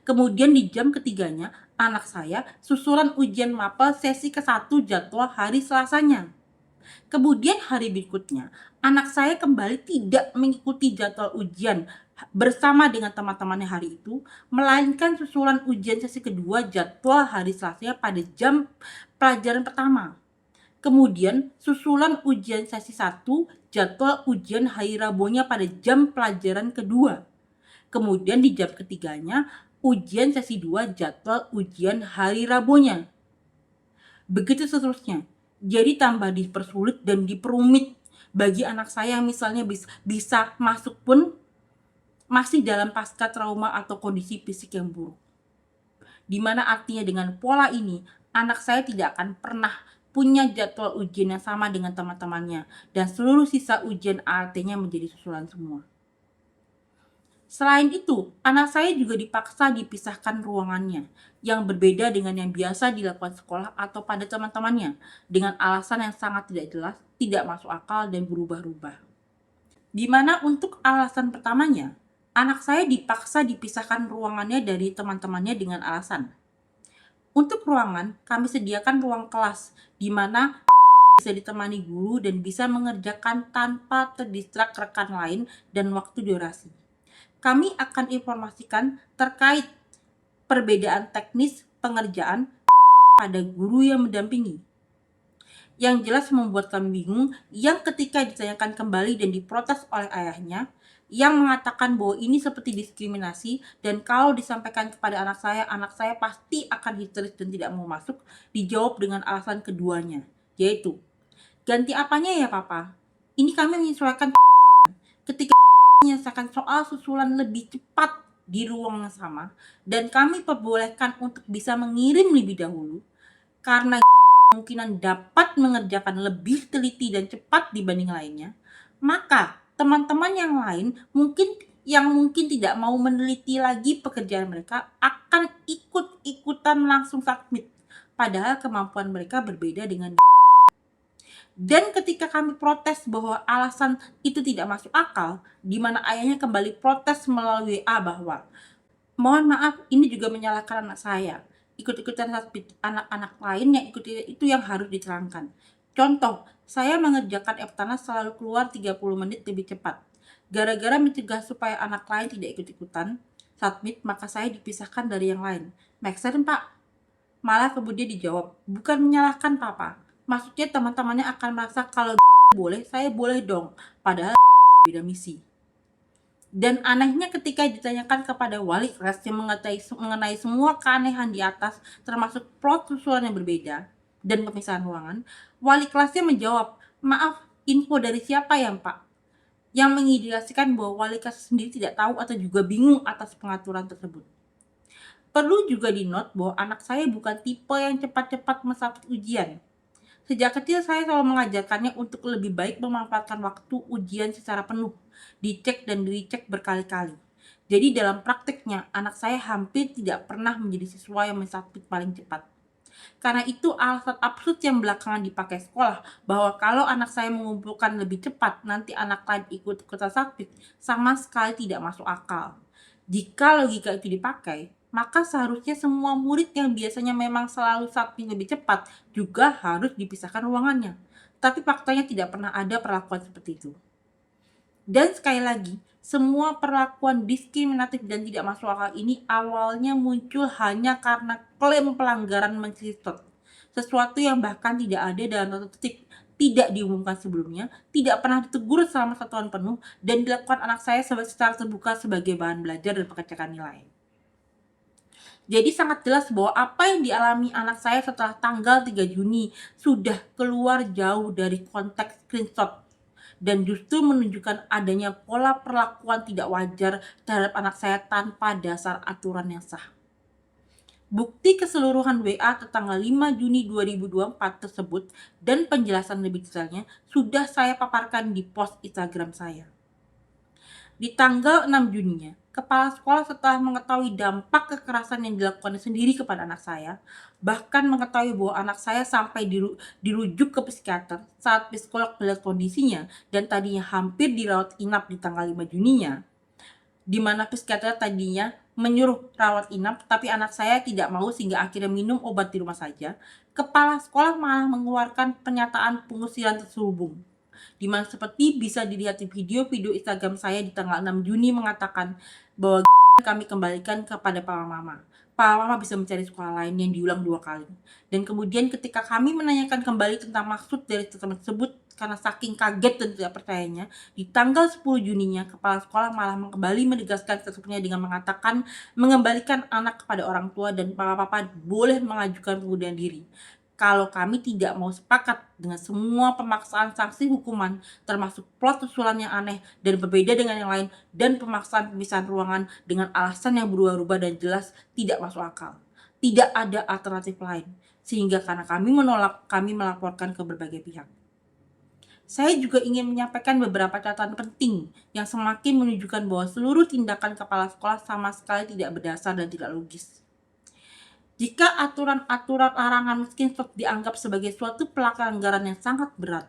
Kemudian di jam ketiganya, anak saya susulan ujian mapel sesi ke-1 jadwal hari Selasanya. Kemudian hari berikutnya, anak saya kembali tidak mengikuti jadwal ujian bersama dengan teman-temannya hari itu, melainkan susulan ujian sesi kedua jadwal hari Selasa pada jam pelajaran pertama. Kemudian susulan ujian sesi 1 jadwal ujian hari Rabunya pada jam pelajaran kedua. Kemudian di jam ketiganya ujian sesi 2 jadwal ujian hari Rabunya. Begitu seterusnya. Jadi tambah dipersulit dan diperumit bagi anak saya yang misalnya bisa masuk pun masih dalam pasca trauma atau kondisi fisik yang buruk. Dimana artinya dengan pola ini, anak saya tidak akan pernah punya jadwal ujian yang sama dengan teman-temannya dan seluruh sisa ujian ART-nya menjadi susulan semua. Selain itu, anak saya juga dipaksa dipisahkan ruangannya yang berbeda dengan yang biasa dilakukan sekolah atau pada teman-temannya dengan alasan yang sangat tidak jelas, tidak masuk akal dan berubah-ubah. Di mana untuk alasan pertamanya, anak saya dipaksa dipisahkan ruangannya dari teman-temannya dengan alasan. Untuk ruangan, kami sediakan ruang kelas di mana bisa ditemani guru dan bisa mengerjakan tanpa terdistrak rekan lain dan waktu durasi. Kami akan informasikan terkait perbedaan teknis pengerjaan pada guru yang mendampingi. Yang jelas membuat kami bingung yang ketika ditanyakan kembali dan diprotes oleh ayahnya yang mengatakan bahwa ini seperti diskriminasi dan kalau disampaikan kepada anak saya pasti akan histeris dan tidak mau masuk, dijawab dengan alasan keduanya, yaitu, ganti apanya ya papa? Ini kami menyesuaikan ketika menyelesaikan soal susulan lebih cepat di ruang yang sama dan kami perbolehkan untuk bisa mengirim lebih dahulu karena kemungkinan dapat mengerjakan lebih teliti dan cepat dibanding lainnya, maka teman-teman yang lain mungkin tidak mau meneliti lagi pekerjaan mereka akan ikut-ikutan langsung submit padahal kemampuan mereka berbeda dengan. Dan ketika kami protes bahwa alasan itu tidak masuk akal, di mana ayahnya kembali protes melalui WA bahwa, mohon maaf ini juga menyalahkan anak saya. ikut-ikutan sakit. Anak-anak lain yang ikut itu yang harus diterangkan. Contoh, saya mengerjakan Eptanas selalu keluar 30 menit lebih cepat. Gara-gara mencegah supaya anak lain tidak ikut-ikutan submit, maka saya dipisahkan dari yang lain. Make sense, Pak? Malah kemudian dijawab, bukan menyalahkan papa. Maksudnya teman-temannya akan merasa kalau boleh, saya boleh dong. Padahal beda misi. Dan anehnya ketika ditanyakan kepada wali kelas yang mengenai semua keanehan di atas, termasuk plot susulan yang berbeda dan pemisahan ruangan, wali kelasnya menjawab, maaf, info dari siapa ya Pak? Yang mengindikasikan bahwa wali kelas sendiri tidak tahu atau juga bingung atas pengaturan tersebut. Perlu juga di-note bahwa anak saya bukan tipe yang cepat-cepat mensubmit ujian. Sejak kecil saya selalu mengajarkannya untuk lebih baik memanfaatkan waktu ujian secara penuh, dicek dan dicek berkali-kali. Jadi dalam prakteknya, anak saya hampir tidak pernah menjadi siswa yang mensubmit paling cepat. Karena itu alasan absurd yang belakangan dipakai sekolah bahwa kalau anak saya mengumpulkan lebih cepat, nanti anak lain ikut-ikutan submit, sama sekali tidak masuk akal. Jika logika itu dipakai, maka seharusnya semua murid yang biasanya memang selalu submit lebih cepat juga harus dipisahkan ruangannya. Tapi faktanya tidak pernah ada perlakuan seperti itu. Dan sekali lagi, semua perlakuan diskriminatif dan tidak masuk akal ini awalnya muncul hanya karena klaim pelanggaran menskrinsot. Sesuatu yang bahkan tidak ada dalam tanda tertib, tidak diumumkan sebelumnya, tidak pernah ditegur selama 1 tahun penuh, dan dilakukan anak saya secara terbuka sebagai bahan belajar dan pengecekan nilai. Jadi sangat jelas bahwa apa yang dialami anak saya setelah tanggal 3 Juni sudah keluar jauh dari konteks screenshot dan justru menunjukkan adanya pola perlakuan tidak wajar terhadap anak saya tanpa dasar aturan yang sah. Bukti keseluruhan WA tertanggal 5 Juni 2024 tersebut dan penjelasan lebih detailnya sudah saya paparkan di post Instagram saya. Di tanggal 6 Juninya, kepala sekolah setelah mengetahui dampak kekerasan yang dilakukan sendiri kepada anak saya, bahkan mengetahui bahwa anak saya sampai dirujuk ke psikiater saat psikolog melihat kondisinya dan tadinya hampir dirawat inap di tanggal 5 Juninya, di mana psikiater tadinya menyuruh rawat inap tapi anak saya tidak mau sehingga akhirnya minum obat di rumah saja, kepala sekolah malah mengeluarkan pernyataan pengusiran terselubung. Di mana seperti bisa dilihat di video-video Instagram saya di tanggal 6 Juni mengatakan bahwa kami kembalikan kepada papa mama. Papa mama bisa mencari sekolah lain yang diulang 2 kali. Dan kemudian ketika kami menanyakan kembali tentang maksud dari statement tersebut karena saking kaget dan tidak percayanya, di tanggal 10 Juninya kepala sekolah malah kembali menegaskan statementnya dengan mengatakan mengembalikan anak kepada orang tua dan papa-papa boleh mengajukan pengunduran diri. Kalau kami tidak mau sepakat dengan semua pemaksaan sanksi hukuman, termasuk plot usulan yang aneh dan berbeda dengan yang lain, dan pemaksaan pemisahan ruangan dengan alasan yang berubah-ubah dan jelas tidak masuk akal. Tidak ada alternatif lain, sehingga karena kami menolak, kami melaporkan ke berbagai pihak. Saya juga ingin menyampaikan beberapa catatan penting yang semakin menunjukkan bahwa seluruh tindakan kepala sekolah sama sekali tidak berdasar dan tidak logis. Jika aturan-aturan larangan screenshot dianggap sebagai suatu pelanggaran yang sangat berat,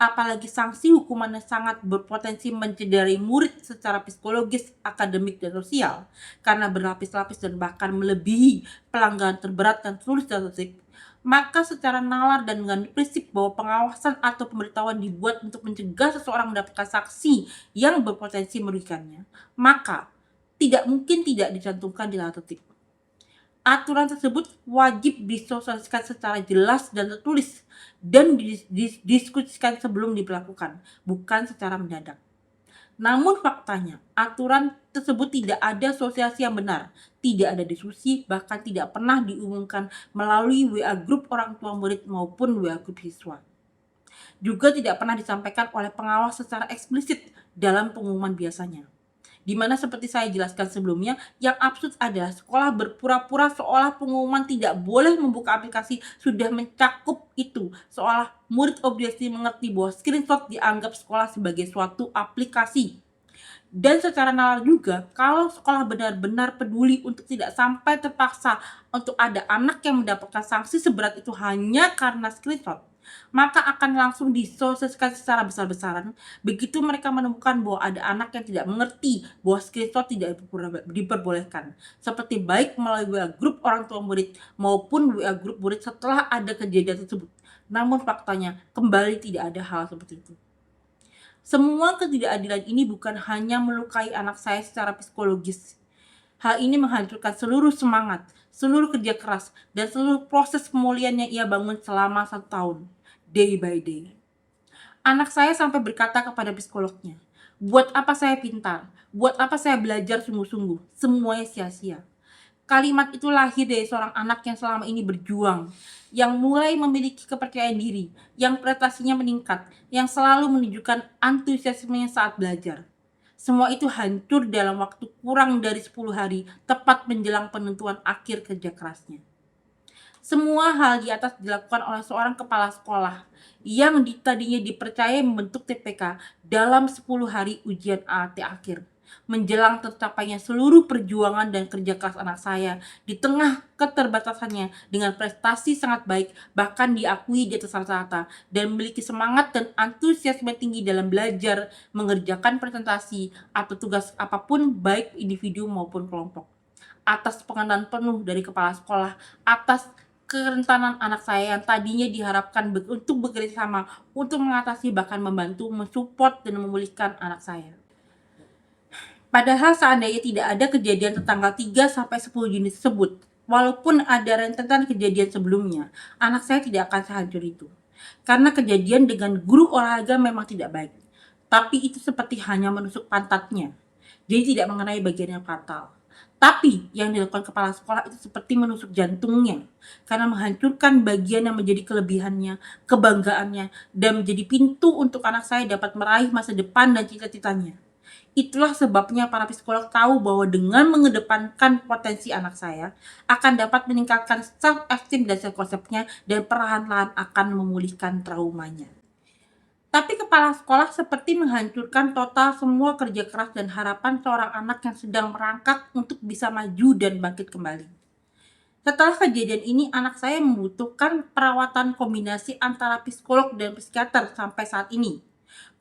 apalagi sanksi hukumannya sangat berpotensi mencederai murid secara psikologis, akademik, dan sosial, karena berlapis-lapis dan bahkan melebihi pelanggaran terberat dan tulis dan tertib, maka secara nalar dan dengan prinsip bahwa pengawasan atau pemberitahuan dibuat untuk mencegah seseorang mendapatkan sanksi yang berpotensi merugikannya, maka tidak mungkin tidak dicantumkan di tata tertib. Aturan tersebut wajib disosialisasikan secara jelas dan tertulis dan didiskusikan sebelum diberlakukan, bukan secara mendadak. Namun faktanya, aturan tersebut tidak ada sosialisasi yang benar, tidak ada diskusi, bahkan tidak pernah diumumkan melalui WA grup orang tua murid maupun WA grup siswa. Juga tidak pernah disampaikan oleh pengawas secara eksplisit dalam pengumuman biasanya. Di mana seperti saya jelaskan sebelumnya, yang absurd adalah sekolah berpura-pura seolah pengumuman tidak boleh membuka aplikasi sudah mencakup itu, seolah murid obviously mengerti bahwa screenshot dianggap sekolah sebagai suatu aplikasi. Dan secara nalar juga, kalau sekolah benar-benar peduli untuk tidak sampai terpaksa untuk ada anak yang mendapatkan sanksi seberat itu hanya karena screenshot, maka akan langsung disosialisasikan secara besar-besaran begitu mereka menemukan bahwa ada anak yang tidak mengerti bahwa screenshot tidak diperbolehkan, seperti baik melalui WA grup orang tua murid maupun WA grup murid setelah ada kejadian tersebut. Namun faktanya kembali tidak ada hal seperti itu. Semua ketidakadilan ini bukan hanya melukai anak saya secara psikologis. Hal ini menghancurkan seluruh semangat, seluruh kerja keras, dan seluruh proses pemulihan yang ia bangun selama 1 tahun, day by day. Anak saya sampai berkata kepada psikolognya, "Buat apa saya pintar? Buat apa saya belajar sungguh-sungguh? Semuanya sia-sia." Kalimat itu lahir dari seorang anak yang selama ini berjuang, yang mulai memiliki kepercayaan diri, yang prestasinya meningkat, yang selalu menunjukkan antusiasmenya saat belajar. Semua itu hancur dalam waktu kurang dari 10 hari, tepat menjelang penentuan akhir kerja kerasnya. Semua hal di atas dilakukan oleh seorang kepala sekolah yang tadinya dipercaya membentuk TPK dalam 10 hari ujian AAT akhir. Menjelang tercapainya seluruh perjuangan dan kerja keras anak saya di tengah keterbatasannya dengan prestasi sangat baik, bahkan diakui di atas rata-rata, dan memiliki semangat dan antusiasme tinggi dalam belajar, mengerjakan presentasi atau tugas apapun baik individu maupun kelompok. Atas pengenalan penuh dari kepala sekolah, atas kerentanan anak saya yang tadinya diharapkan untuk bekerja sama untuk mengatasi bahkan membantu mensupport dan memulihkan anak saya. Padahal seandainya tidak ada kejadian tertanggal 3 sampai 10 Juni tersebut, walaupun ada rentetan kejadian sebelumnya, anak saya tidak akan sehancur itu. Karena kejadian dengan guru olahraga memang tidak baik, tapi itu seperti hanya menusuk pantatnya, jadi tidak mengenai bagian yang fatal. Tapi yang dilakukan kepala sekolah itu seperti menusuk jantungnya, karena menghancurkan bagian yang menjadi kelebihannya, kebanggaannya, dan menjadi pintu untuk anak saya dapat meraih masa depan dan cita-citanya. Itulah sebabnya para psikolog tahu bahwa dengan mengedepankan potensi anak saya akan dapat meningkatkan self-esteem dan self-conceptnya dan perlahan-lahan akan memulihkan traumanya. Tapi kepala sekolah seperti menghancurkan total semua kerja keras dan harapan seorang anak yang sedang merangkak untuk bisa maju dan bangkit kembali. Setelah kejadian ini, anak saya membutuhkan perawatan kombinasi antara psikolog dan psikiater sampai saat ini.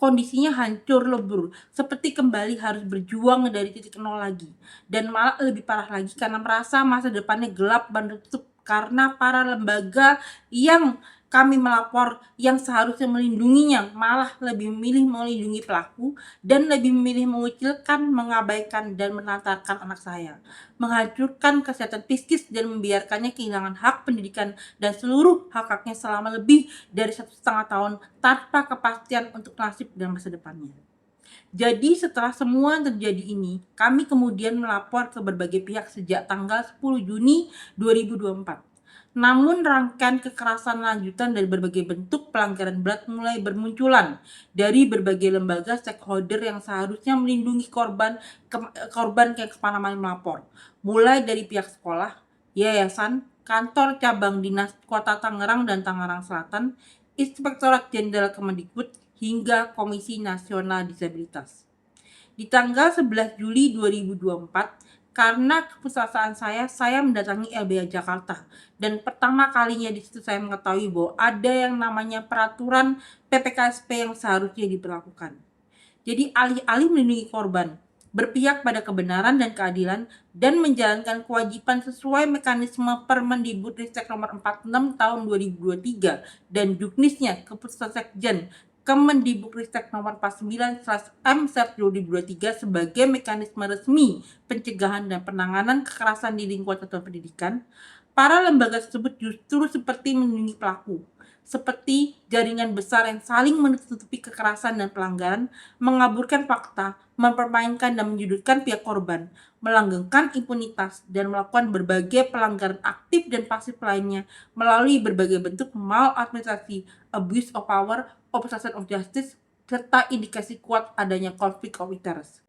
Kondisinya hancur lebur, seperti kembali harus berjuang dari titik nol lagi. Dan malah lebih parah lagi karena merasa masa depannya gelap dan tertutup karena para lembaga yang kami melapor yang seharusnya melindunginya malah lebih memilih melindungi pelaku dan lebih memilih mengucilkan, mengabaikan, dan menelantarkan anak saya, menghancurkan kesehatan psikis dan membiarkannya kehilangan hak pendidikan dan seluruh hak-haknya selama lebih dari 1,5 tahun tanpa kepastian untuk nasib dan masa depannya. Jadi setelah semua terjadi ini, kami kemudian melapor ke berbagai pihak sejak tanggal 10 Juni 2024. Namun rangkaian kekerasan lanjutan dari berbagai bentuk pelanggaran berat mulai bermunculan dari berbagai lembaga stakeholder yang seharusnya melindungi korban yang kemana-mana melapor, mulai dari pihak sekolah, yayasan, kantor cabang dinas Kota Tangerang dan Tangerang Selatan, Inspektorat Jenderal Kemendikbud, hingga Komisi Nasional Disabilitas. Di tanggal 11 Juli 2024, karena keputusasaan saya mendatangi LBH Jakarta, dan pertama kalinya di situ saya mengetahui bahwa ada yang namanya peraturan PPKSP yang seharusnya diberlakukan. Jadi alih-alih melindungi korban, berpihak pada kebenaran dan keadilan, dan menjalankan kewajiban sesuai mekanisme Permendikbudristek nomor 46 tahun 2023 dan juknisnya Keputusan Sekjen Kemendikbudristek nomor 49/M/2023 sebagai mekanisme resmi pencegahan dan penanganan kekerasan di lingkungan satuan pendidikan, para lembaga tersebut justru seperti melindungi pelaku, seperti jaringan besar yang saling menutupi kekerasan dan pelanggaran, mengaburkan fakta, mempermainkan dan menyudutkan pihak korban, melanggengkan impunitas, dan melakukan berbagai pelanggaran aktif dan pasif lainnya melalui berbagai bentuk maladministrasi, abuse of power, obstruction of justice, serta indikasi kuat adanya konflik of interest.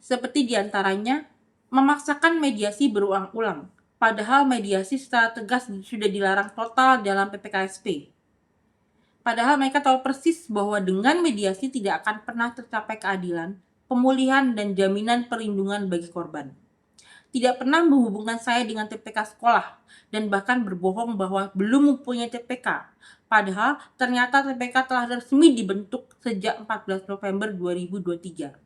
Seperti diantaranya, memaksakan mediasi berulang-ulang, padahal mediasi secara tegas sudah dilarang total dalam PPKSP. Padahal mereka tahu persis bahwa dengan mediasi tidak akan pernah tercapai keadilan, pemulihan, dan jaminan perlindungan bagi korban. tidak pernah menghubungkan saya dengan TPK sekolah, dan bahkan berbohong bahwa belum mempunyai TPK. Padahal ternyata TPK telah resmi dibentuk sejak 14 November 2023.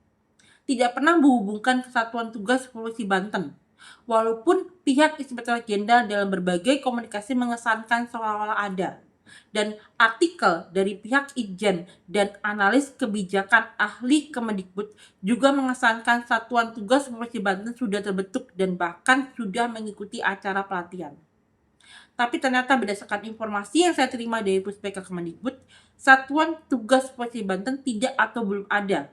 Tidak pernah menghubungkan Kesatuan Tugas Polisi Banten. Walaupun pihak Inspektorat Jenderal dalam berbagai komunikasi mengesankan seolah-olah ada. Dan artikel dari pihak Itjen dan analis kebijakan ahli Kemendikbud juga mengesankan Satuan Tugas Polisi Banten sudah terbentuk dan bahkan sudah mengikuti acara pelatihan. Tapi ternyata berdasarkan informasi yang saya terima dari Puspeka Kemendikbud, Satuan Tugas Polisi Banten tidak atau belum ada,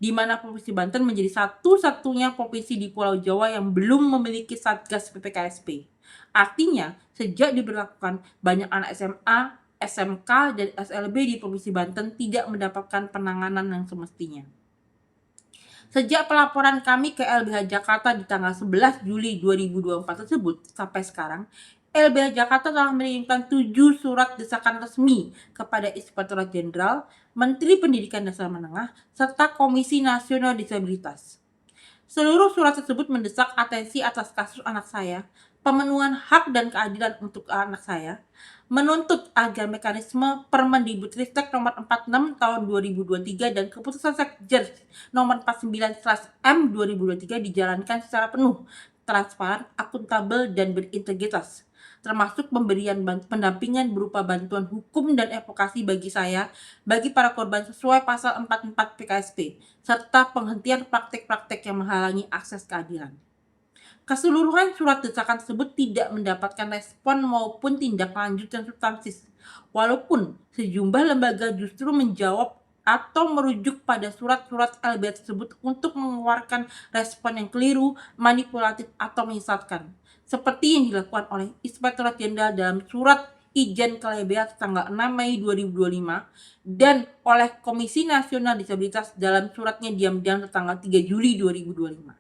di mana Provinsi Banten menjadi satu-satunya provinsi di Pulau Jawa yang belum memiliki Satgas PPKSP. Artinya, sejak diberlakukan, banyak anak SMA, SMK, dan SLB di Provinsi Banten tidak mendapatkan penanganan yang semestinya. Sejak pelaporan kami ke LBH Jakarta di tanggal 11 Juli 2024 tersebut sampai sekarang, LBH Jakarta telah mengirimkan 7 surat desakan resmi kepada Inspektorat Jenderal, Menteri Pendidikan Dasar Menengah, serta Komisi Nasional Disabilitas. Seluruh surat tersebut mendesak atensi atas kasus anak saya, pemenuhan hak dan keadilan untuk anak saya, menuntut agar mekanisme Permendikbudristek nomor 46 tahun 2023 dan keputusan Sekjer nomor 49/M 2023 dijalankan secara penuh, transparan, akuntabel, dan berintegritas, termasuk pemberian pendampingan berupa bantuan hukum dan advokasi bagi para korban sesuai pasal 44 PKSP, serta penghentian praktek-praktek yang menghalangi akses keadilan. Keseluruhan surat desakan tersebut tidak mendapatkan respon maupun tindak lanjut yang substantif, walaupun sejumlah lembaga justru menjawab atau merujuk pada surat-surat LBH tersebut untuk mengeluarkan respon yang keliru, manipulatif, atau menyesatkan, seperti yang dilakukan oleh Inspektorat Jenderal dalam surat Ijen ke LBH tanggal 6 Mei 2025 dan oleh Komisi Nasional Disabilitas dalam suratnya diam-diam tanggal 3 Juli 2025.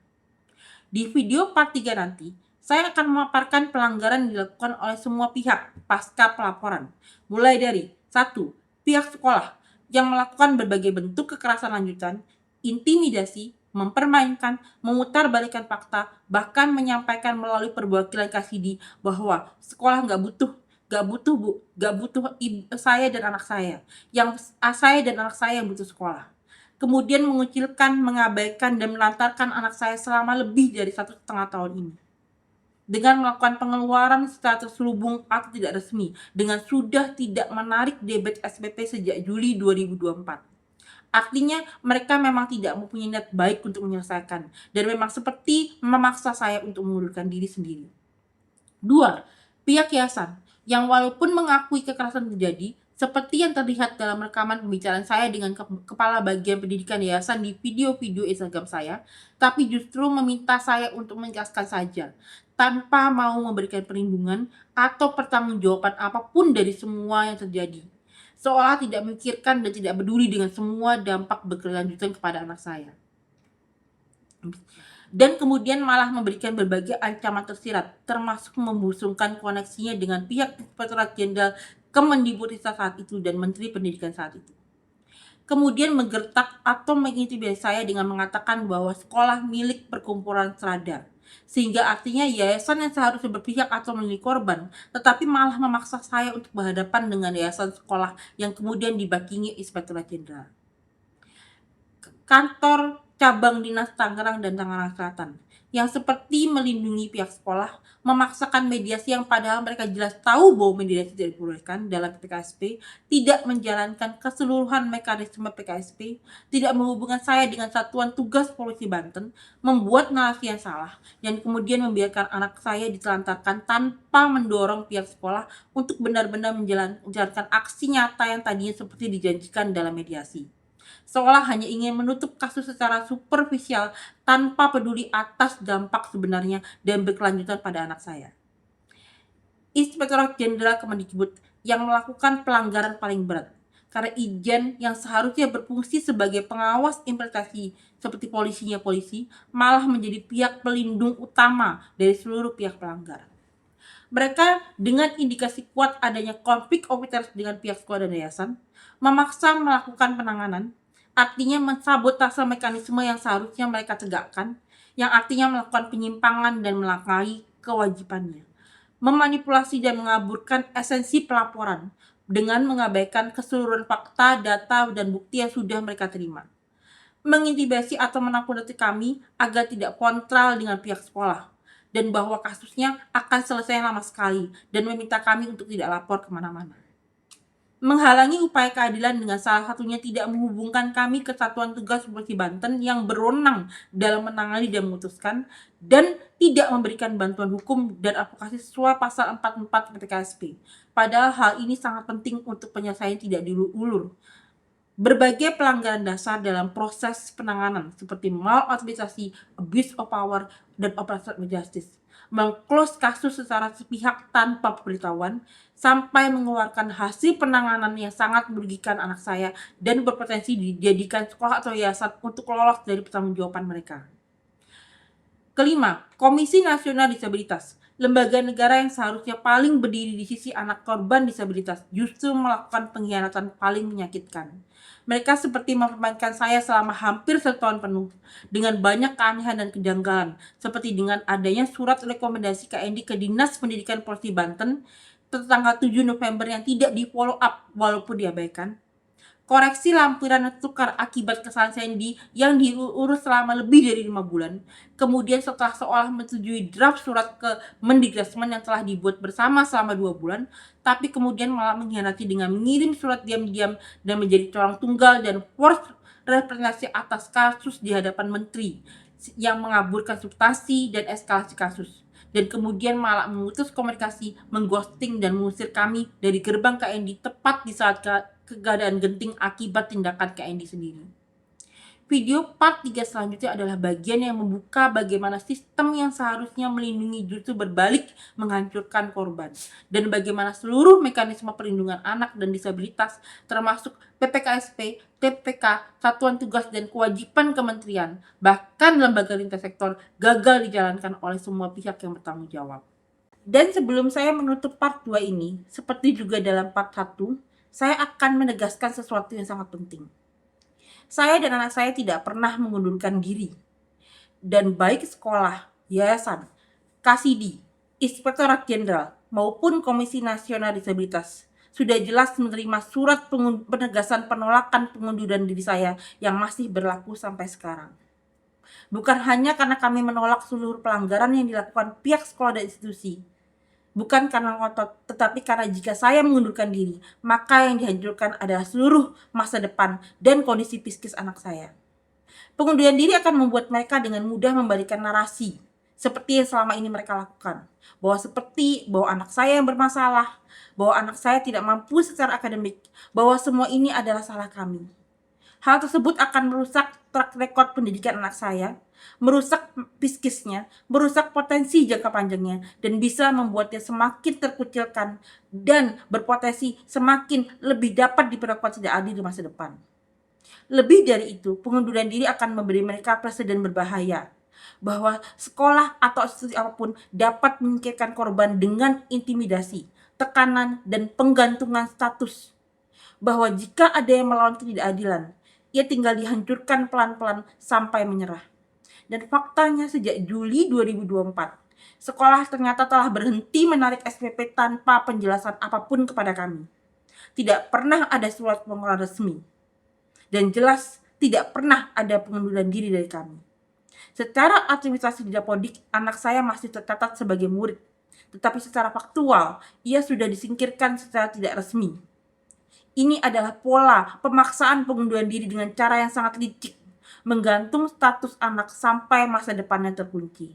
Di video part 3 nanti, saya akan memaparkan pelanggaran yang dilakukan oleh semua pihak pasca pelaporan. Mulai dari 1. Pihak sekolah yang melakukan berbagai bentuk kekerasan lanjutan, intimidasi, mempermainkan, memutarbalikkan fakta, bahkan menyampaikan melalui perwakilan Kasidi bahwa sekolah nggak butuh bu, nggak butuh saya dan anak saya. Yang saya dan anak saya yang butuh sekolah. Kemudian mengucilkan, mengabaikan, dan melantarkan anak saya selama lebih dari 1,5 tahun ini. Dengan melakukan pengeluaran secara terselubung atau tidak resmi, dengan sudah tidak menarik debit SPP sejak Juli 2024. Artinya mereka memang tidak mempunyai niat baik untuk menyelesaikan, dan memang seperti memaksa saya untuk mengundurkan diri sendiri. 2. Pihak yayasan, yang walaupun mengakui kekerasan terjadi, seperti yang terlihat dalam rekaman pembicaraan saya dengan Kepala Bagian Pendidikan Yayasan di video-video Instagram saya, tapi justru meminta saya untuk menjelaskan saja, tanpa mau memberikan perlindungan atau pertanggungjawaban apapun dari semua yang terjadi. Seolah tidak memikirkan dan tidak peduli dengan semua dampak berkelanjutan kepada anak saya. Dan kemudian malah memberikan berbagai ancaman tersirat, termasuk membusungkan koneksinya dengan pihak Inspektorat Jenderal Kemendikbudristek saat itu dan Menteri Pendidikan saat itu. Kemudian menggertak atau mengintimidasi saya dengan mengatakan bahwa sekolah milik perkumpulan Serada, sehingga artinya yayasan yang seharusnya berpihak atau melindungi korban, tetapi malah memaksa saya untuk berhadapan dengan yayasan sekolah yang kemudian dibakingi Inspektorat Jenderal. Kantor cabang dinas Tangerang dan Tangerang Selatan, yang seperti melindungi pihak sekolah, memaksakan mediasi yang padahal mereka jelas tahu bahwa mediasi tidak diperbolehkan dalam PKSP, tidak menjalankan keseluruhan mekanisme PKSP, tidak menghubungkan saya dengan Satuan Tugas Polisi Banten, membuat narasi yang salah, yang kemudian membiarkan anak saya ditelantarkan tanpa mendorong pihak sekolah untuk benar-benar menjalankan aksi nyata yang tadinya seperti dijanjikan dalam mediasi. Seolah hanya ingin menutup kasus secara superficial tanpa peduli atas dampak sebenarnya dan berkelanjutan pada anak saya. Inspektorat Jenderal Kemendikbud yang melakukan pelanggaran paling berat, karena Ijen yang seharusnya berfungsi sebagai pengawas implementasi seperti polisi malah menjadi pihak pelindung utama dari seluruh pihak pelanggar. Mereka dengan indikasi kuat adanya konflik of interest dengan pihak sekolah dan yayasan, memaksa melakukan penanganan, artinya mensabotase mekanisme yang seharusnya mereka tegakkan, yang artinya melakukan penyimpangan dan melangkahi kewajibannya, memanipulasi dan mengaburkan esensi pelaporan dengan mengabaikan keseluruhan fakta, data, dan bukti yang sudah mereka terima, mengintimidasi atau menakut-nakuti kami agar tidak kontral dengan pihak sekolah, dan bahwa kasusnya akan selesai lama sekali, dan meminta kami untuk tidak lapor kemana-mana. Menghalangi upaya keadilan dengan salah satunya tidak menghubungkan kami ke Satuan Tugas Polisi Banten yang berwenang dalam menangani dan memutuskan, dan tidak memberikan bantuan hukum dan advokasi sesuai pasal 44 PTKSP. Padahal hal ini sangat penting untuk penyelesaian tidak diulur. Berbagai pelanggaran dasar dalam proses penanganan seperti maladministrasi, abuse of power, dan obstruction of justice, mengclose kasus secara sepihak tanpa pemberitahuan, sampai mengeluarkan hasil penanganan yang sangat merugikan anak saya dan berpotensi dijadikan sekolah atau yayasan untuk lolos dari pertanggungjawaban mereka. Kelima, Komisi Nasional Disabilitas, lembaga negara yang seharusnya paling berdiri di sisi anak korban disabilitas, justru melakukan pengkhianatan paling menyakitkan. Mereka seperti mempermainkan saya selama hampir 1 tahun penuh, dengan banyak keanehan dan kejanggalan, seperti dengan adanya surat rekomendasi KND ke Dinas Pendidikan Polisi Banten tanggal 7 November yang tidak di follow up walaupun diabaikan, koreksi lampiran tukar akibat kesalahan Sandy yang diurus selama lebih dari 5 bulan. Kemudian setelah seolah menyetujui draft surat ke Mendikbudrismen yang telah dibuat bersama selama 2 bulan, tapi kemudian malah mengkhianati dengan mengirim surat diam-diam dan menjadi corong tunggal dan force representasi atas kasus di hadapan menteri yang mengaburkan substansi dan eskalasi kasus, dan kemudian malah memutus komunikasi, mengghosting dan mengusir kami dari gerbang KND tepat di saat keadaan genting akibat tindakan KND sendiri. Video part 3 selanjutnya adalah bagian yang membuka bagaimana sistem yang seharusnya melindungi justru berbalik menghancurkan korban, dan bagaimana seluruh mekanisme perlindungan anak dan disabilitas termasuk PPKSP, TPK, Satuan Tugas dan Kewajiban Kementerian, bahkan lembaga lintas sektor gagal dijalankan oleh semua pihak yang bertanggung jawab. Dan sebelum saya menutup part 2 ini, seperti juga dalam part 1, saya akan menegaskan sesuatu yang sangat penting. Saya dan anak saya tidak pernah mengundurkan diri. Dan baik sekolah, yayasan, Kasidi, Inspektorat Jenderal, maupun Komisi Nasional Disabilitas sudah jelas menerima surat penegasan penolakan pengunduran diri saya yang masih berlaku sampai sekarang. Bukan hanya karena kami menolak seluruh pelanggaran yang dilakukan pihak sekolah dan institusi, bukan karena ngotot, tetapi karena jika saya mengundurkan diri, maka yang dihancurkan adalah seluruh masa depan dan kondisi psikis anak saya. Pengunduran diri akan membuat mereka dengan mudah membalikan narasi, seperti yang selama ini mereka lakukan, bahwa anak saya yang bermasalah, bahwa anak saya tidak mampu secara akademik, bahwa semua ini adalah salah kami. Hal tersebut akan merusak track record pendidikan anak saya, merusak psikisnya, merusak potensi jangka panjangnya, dan bisa membuatnya semakin terkucilkan dan berpotensi semakin lebih dapat diperlakukan tidak adil di masa depan. Lebih dari itu, pengunduran diri akan memberi mereka presiden berbahaya, bahwa sekolah atau institusi apapun dapat menyingkirkan korban dengan intimidasi, tekanan, dan penggantungan status. Bahwa jika ada yang melawan ketidakadilan, ia tinggal dihancurkan pelan-pelan sampai menyerah. Dan faktanya sejak Juli 2024, sekolah ternyata telah berhenti menarik SPP tanpa penjelasan apapun kepada kami. Tidak pernah ada surat pengeluaran resmi. Dan jelas tidak pernah ada pengunduran diri dari kami. Secara administrasi di Dapodik, anak saya masih tercatat sebagai murid. Tetapi secara faktual, ia sudah disingkirkan secara tidak resmi. Ini adalah pola pemaksaan pengunduran diri dengan cara yang sangat licik, menggantung status anak sampai masa depannya terkunci.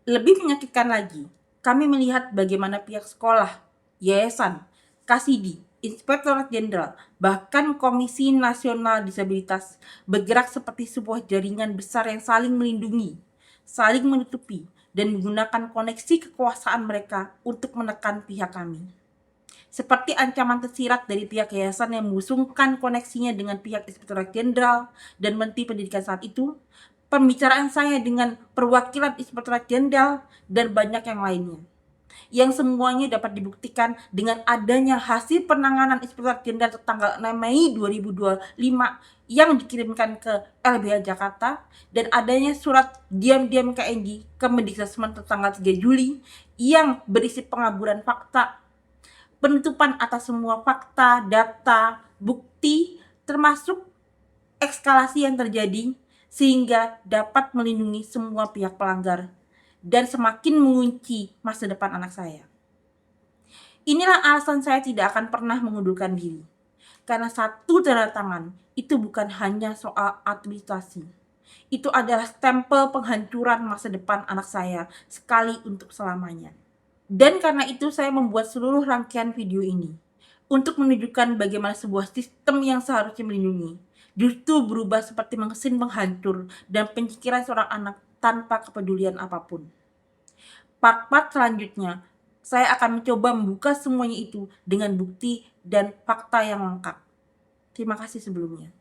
Lebih menyakitkan lagi, kami melihat bagaimana pihak sekolah, yayasan, Kasidi, Inspektorat Jenderal, bahkan Komisi Nasional Disabilitas bergerak seperti sebuah jaringan besar yang saling melindungi, saling menutupi, dan menggunakan koneksi kekuasaan mereka untuk menekan pihak kami. Seperti ancaman tersirat dari pihak yayasan yang mengusungkan koneksinya dengan pihak Inspektorat Jenderal dan Menteri Pendidikan saat itu, pembicaraan saya dengan perwakilan Inspektorat Jenderal, dan banyak yang lainnya, yang semuanya dapat dibuktikan dengan adanya hasil penanganan Inspektorat Jenderal tanggal 6 Mei 2025 yang dikirimkan ke LBH Jakarta dan adanya surat diam-diam KNJ ke Mendikbud tanggal 3 Juli yang berisi pengaburan fakta, penutupan atas semua fakta, data, bukti, termasuk eskalasi yang terjadi sehingga dapat melindungi semua pihak pelanggar dan semakin mengunci masa depan anak saya. Inilah alasan saya tidak akan pernah mengundurkan diri. Karena satu tanda tangan itu bukan hanya soal administrasi. Itu adalah stempel penghancuran masa depan anak saya sekali untuk selamanya. Dan karena itu saya membuat seluruh rangkaian video ini untuk menunjukkan bagaimana sebuah sistem yang seharusnya melindungi justru berubah seperti mesin penghancur dan penyingkiran seorang anak tanpa kepedulian apapun. Part-part selanjutnya, saya akan mencoba membuka semuanya itu dengan bukti dan fakta yang lengkap. Terima kasih sebelumnya.